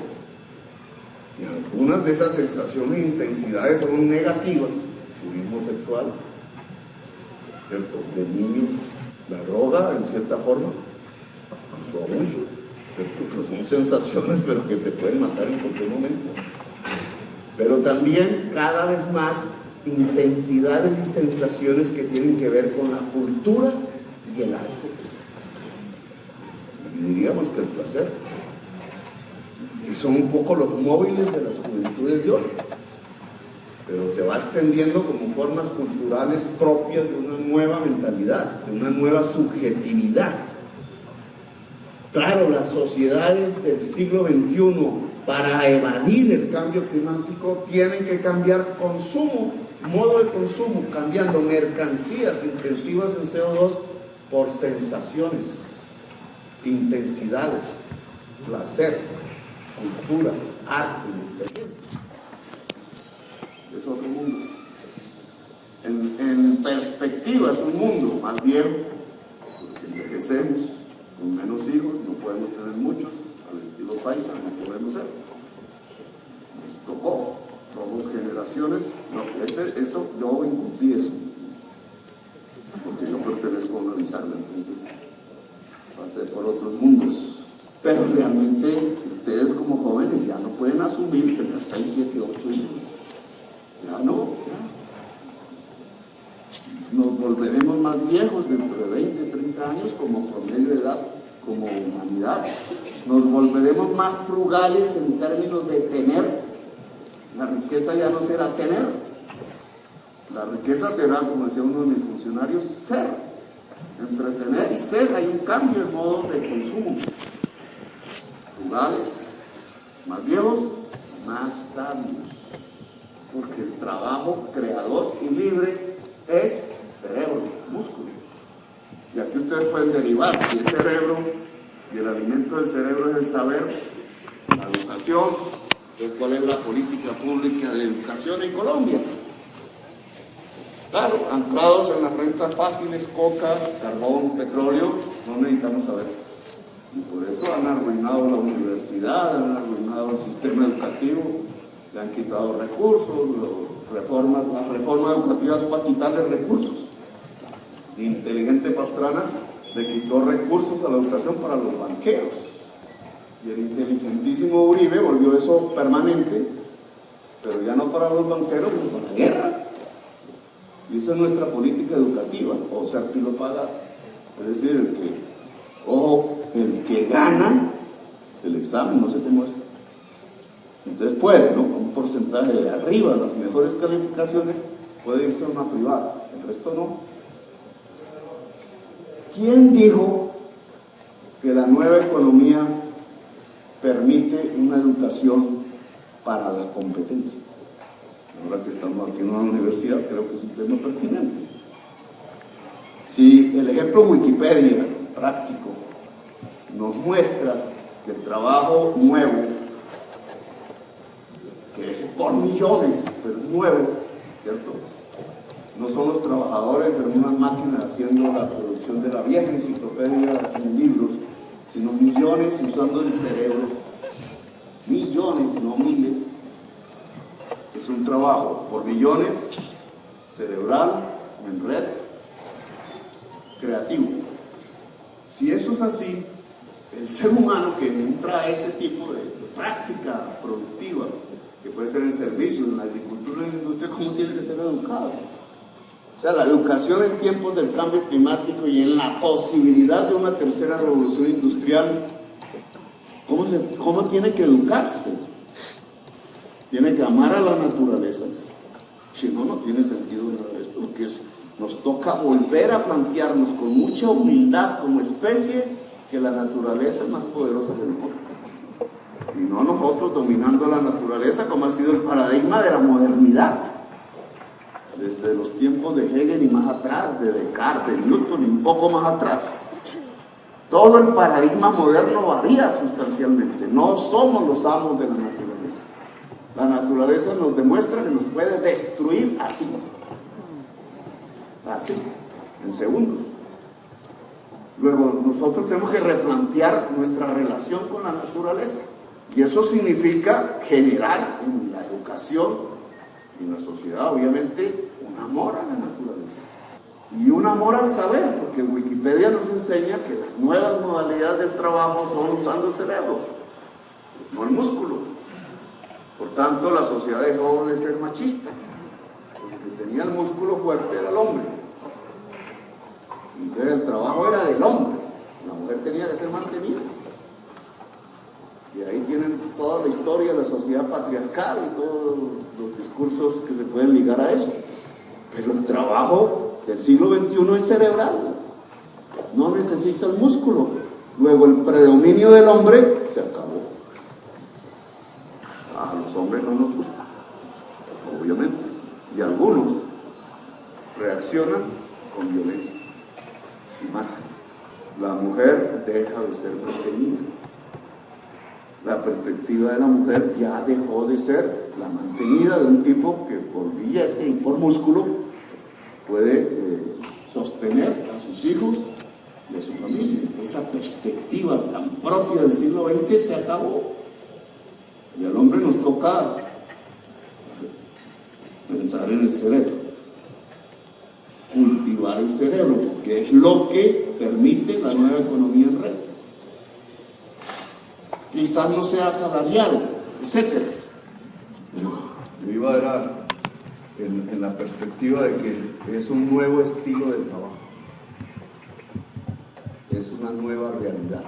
Y algunas de esas sensaciones e intensidades son negativas. Turismo sexual, ¿cierto?, de niños La droga, en cierta forma, su abuso, ¿cierto? Son sensaciones, pero que te pueden matar en cualquier momento. Pero también, cada vez más, intensidades y sensaciones que tienen que ver con la cultura y el arte. Y diríamos que el placer. Y son un poco los móviles de las juventudes de hoy. Pero se va extendiendo como formas culturales propias de una nueva mentalidad, de una nueva subjetividad. Claro, las sociedades del siglo XXI, para evadir el cambio climático, tienen que cambiar consumo, modo de consumo, cambiando mercancías intensivas en CO2 por sensaciones, intensidades, placer, cultura, arte y experiencia. Es otro mundo. En perspectiva es un mundo más viejo, porque envejecemos, con menos hijos, no podemos tener muchos, al estilo paisa, no podemos ser. Nos tocó, somos generaciones, no, eso, yo incumplí eso, porque yo pertenezco a una bisagra, entonces pasé por otros mundos. Pero realmente ustedes como jóvenes ya no pueden asumir tener 6, 7, 8 hijos. Ya no, ya. Nos volveremos más viejos dentro de 20, 30 años como promedio de edad, como humanidad. Nos volveremos más frugales en términos de tener. La riqueza ya no será tener. La riqueza será, como decía uno de mis funcionarios, ser. Entre tener y ser hay un cambio en modo de consumo. Frugales, más viejos, más sabios. Porque el trabajo creador y libre es cerebro, músculo. Y aquí ustedes pueden derivar si es cerebro y el alimento del cerebro es el saber, la educación. Entonces, ¿cuál es la política pública de educación en Colombia? Claro, anclados en las rentas fáciles, coca, carbón, petróleo, no necesitamos saber. Y por eso han arruinado la universidad, han arruinado el sistema educativo, le han quitado recursos, las reformas educativas para quitarle recursos. Inteligente Pastrana le quitó recursos a la educación para los banqueros. Y el inteligentísimo Uribe volvió eso permanente, pero ya no para los banqueros, sino para la guerra. Y esa es nuestra política educativa, o sea, pilo paga. Es decir, el que gana el examen, no sé cómo es. Entonces puede, ¿no? Un porcentaje de arriba, las mejores calificaciones, puede irse a una privada, el resto no. ¿Quién dijo que la nueva economía permite una educación para la competencia? Ahora que estamos aquí en una universidad, creo que es un tema pertinente. Si el ejemplo Wikipedia práctico nos muestra que el trabajo nuevo, que es por millones, pero es nuevo, ¿cierto? No son los trabajadores en una máquina haciendo la producción de la vieja enciclopedia en libros, sino millones usando el cerebro, millones, no miles. Es un trabajo por millones, cerebral, en red, creativo. Si eso es así, el ser humano que entra a ese tipo de práctica productiva, que puede ser en servicio, en la agricultura, en la industria, ¿cómo tiene que ser educado? O sea, la educación en tiempos del cambio climático y en la posibilidad de una tercera revolución industrial, ¿cómo tiene que educarse? Tiene que amar a la naturaleza. Si no, no tiene sentido nada de esto, porque nos toca volver a plantearnos con mucha humildad como especie que la naturaleza es más poderosa que nosotros. Y no nosotros dominando la naturaleza, como ha sido el paradigma de la modernidad. Desde los tiempos de Hegel y más atrás, de Descartes, de Newton y un poco más atrás. Todo el paradigma moderno varía sustancialmente. No somos los amos de la naturaleza. La naturaleza nos demuestra que nos puede destruir así, en segundos. Luego nosotros tenemos que replantear nuestra relación con la naturaleza, y eso significa generar en la educación y en la sociedad, obviamente, un amor a la naturaleza. y un amor al saber, porque Wikipedia nos enseña que las nuevas modalidades del trabajo son usando el cerebro, no el músculo. Por tanto, la sociedad dejó de ser machista. El que tenía el músculo fuerte era el hombre. Entonces el trabajo era del hombre, la mujer tenía que ser mantenida. Y ahí tienen toda la historia de la sociedad patriarcal y todos los discursos que se pueden ligar a eso. Pero el trabajo del siglo XXI es cerebral, no necesita el músculo. Luego el predominio del hombre se acabó. A los hombres no nos gusta, obviamente, y algunos reaccionan con violencia y matan. La mujer deja de ser mantenida. La perspectiva de la mujer ya dejó de ser la mantenida de un tipo que por billete y por músculo puede sostener a sus hijos y a su familia. Esa perspectiva tan propia del siglo XX se acabó. Y al hombre nos toca pensar en el cerebro, cultivar el cerebro, porque es lo que permite la nueva economía en red. Quizás no sea salarial, etc. Yo iba a en la perspectiva de que es un nuevo estilo de trabajo, es una nueva realidad,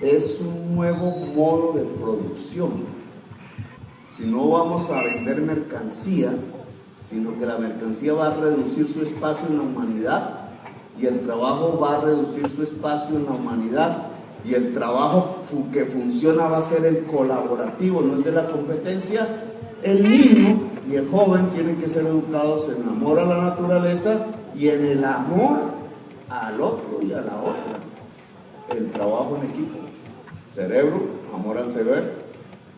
es un nuevo modo de producción. Si no vamos a vender mercancías, sino que la mercancía va a reducir su espacio en la humanidad y el trabajo va a reducir su espacio en la humanidad, y el trabajo que funciona va a ser el colaborativo, no el de la competencia. El niño y el joven tienen que ser educados en amor a la naturaleza y en el amor al otro y a la otra. El trabajo en equipo, cerebro, amor al saber,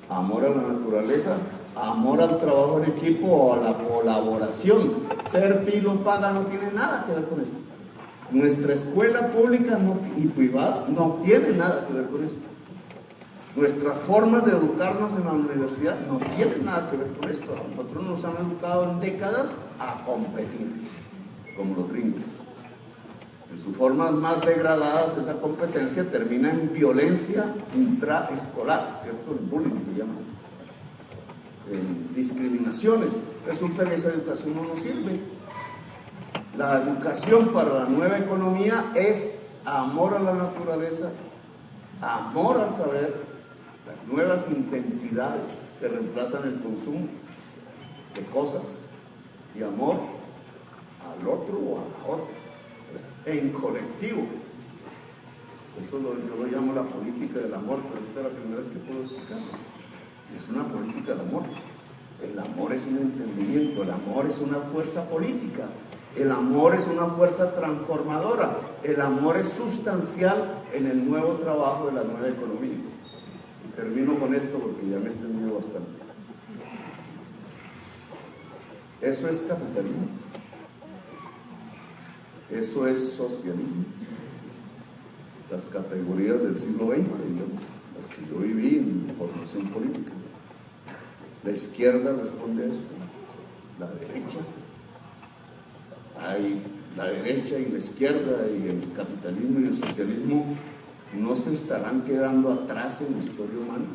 amor a la naturaleza, amor al trabajo en equipo o a la colaboración. Ser pilo paga no tiene nada que ver con esto. Nuestra escuela pública y privada no tiene nada que ver con esto. Nuestras formas de educarnos en la universidad no tienen nada que ver con esto. Nosotros nos han educado en décadas a competir, como los gringos. En sus formas más degradadas, esa competencia termina en violencia intraescolar, ¿cierto? El bullying, que llaman. En discriminaciones. Resulta que esa educación no nos sirve. La educación para la nueva economía es amor a la naturaleza, amor al saber, las nuevas intensidades que reemplazan el consumo de cosas, y amor al otro o a la otra, en colectivo. Eso yo lo llamo la política del amor, pero esta es la primera vez que puedo explicarlo. Es una política de amor. El amor es un entendimiento, el amor es una fuerza política. El amor es una fuerza transformadora. El amor es sustancial en el nuevo trabajo de la nueva economía. Y termino con esto porque ya me he extendido bastante. Eso es capitalismo. Eso es socialismo. Las categorías del siglo XX, digamos, las que yo viví en mi formación política. La izquierda responde a esto, la derecha. La derecha y la izquierda y el capitalismo y el socialismo no se estarán quedando atrás en la historia humana.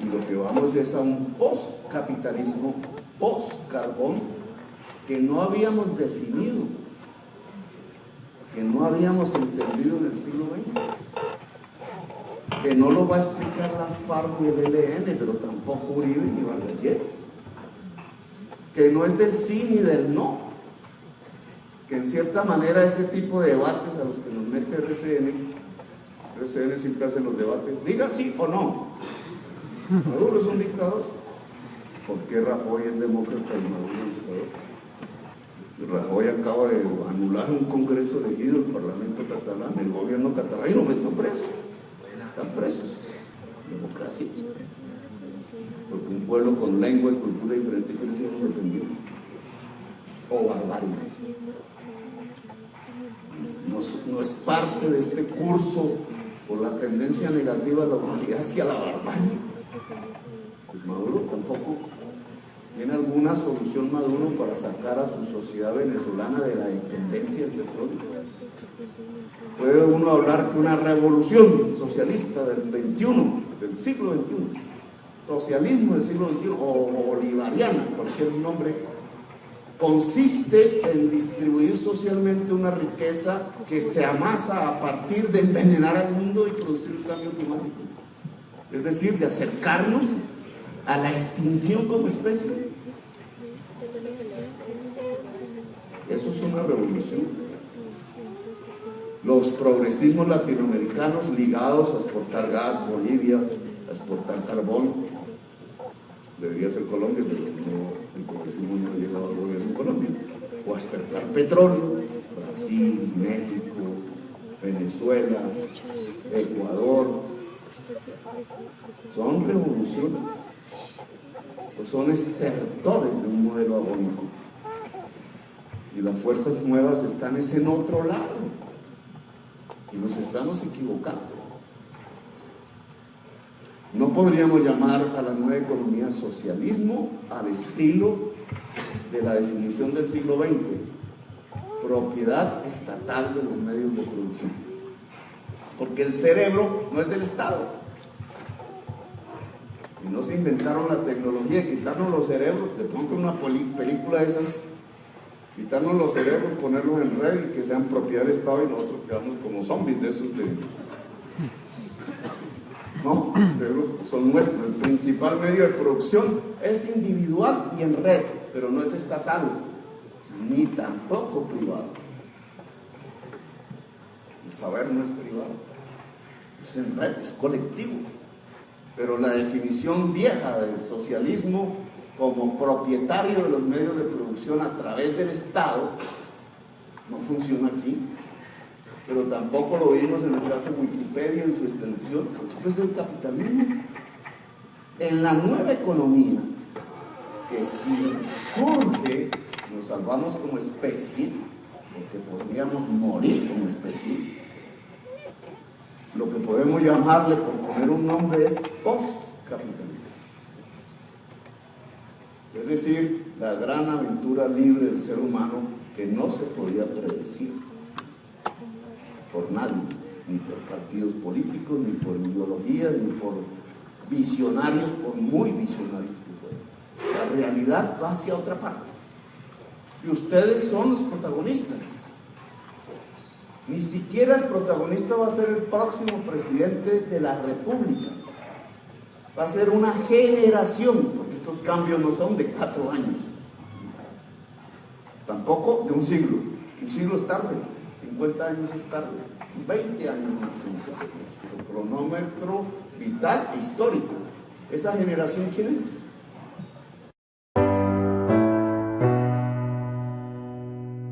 Y lo que vamos es a un post-capitalismo, post-carbón, que no habíamos definido, que no habíamos entendido en el siglo XX, que no lo va a explicar la FARC ni el ELN, pero tampoco Uribe ni Vargas Lleras, que no es del sí ni del no, que en cierta manera ese tipo de debates a los que nos mete RCN siempre hace los debates, diga sí o no. Maduro es un dictador. ¿Por qué Rajoy es demócrata y Maduro es dictador? Rajoy acaba de anular un congreso elegido del Parlamento catalán, el gobierno catalán, y lo metió preso. Están presos. Democracia. Porque un pueblo con lengua y cultura diferente quiere ser independiente. O barbarie. No es parte de este curso por la tendencia negativa de la humanidad hacia la barbarie. Pues Maduro tampoco ¿Tiene alguna solución Maduro para sacar a su sociedad venezolana de la dependencia del petróleo? ¿Puede uno hablar que una revolución socialista del siglo XXI, socialismo del siglo XXI o bolivariana, cualquier nombre, consiste en distribuir socialmente una riqueza que se amasa a partir de envenenar al mundo y producir un cambio climático? Es decir, de acercarnos a la extinción como especie. Eso es una revolución. Los progresismos latinoamericanos ligados a exportar gas, Bolivia, a exportar carbón, debería ser Colombia, pero no, el progresismo no ha llegado al gobierno en Colombia, o a exportar petróleo, Brasil, México, Venezuela, Ecuador. Son revoluciones, pues son estertores de un modelo agónico, y las fuerzas nuevas están en otro lado, y nos estamos equivocando. No podríamos llamar a la nueva economía socialismo al estilo de la definición del siglo XX, propiedad estatal de los medios de producción, porque el cerebro no es del Estado. Y no se inventaron la tecnología de quitarnos los cerebros, de pronto una película de esas, quitarnos los cerebros, ponerlos en red y que sean propiedad del Estado, y nosotros quedamos como zombies de esos de... No, los cerebros son nuestros. El principal medio de producción es individual y en red, pero no es estatal, ni tampoco privado. El saber no es privado, es en red, es colectivo. Pero la definición vieja del socialismo como propietario de los medios de producción a través del Estado no funciona aquí, pero tampoco lo vimos en el caso de Wikipedia en su extensión, tampoco es el capitalismo. En la nueva economía, que si surge, nos salvamos como especie, porque podríamos morir como especie. Lo que podemos llamarle, por poner un nombre, es post-capitalismo. Es decir, la gran aventura libre del ser humano que no se podía predecir por nadie, ni por partidos políticos, ni por ideologías, ni por visionarios, por muy visionarios que fueran. La realidad va hacia otra parte. Y ustedes son los protagonistas. Ni siquiera el protagonista va a ser el próximo presidente de la República. Va a ser una generación, porque estos cambios no son de 4 años. Tampoco de un siglo. Un siglo es tarde, 50 años es tarde, 20 años máximo. Su cronómetro vital e histórico. ¿Esa generación quién es?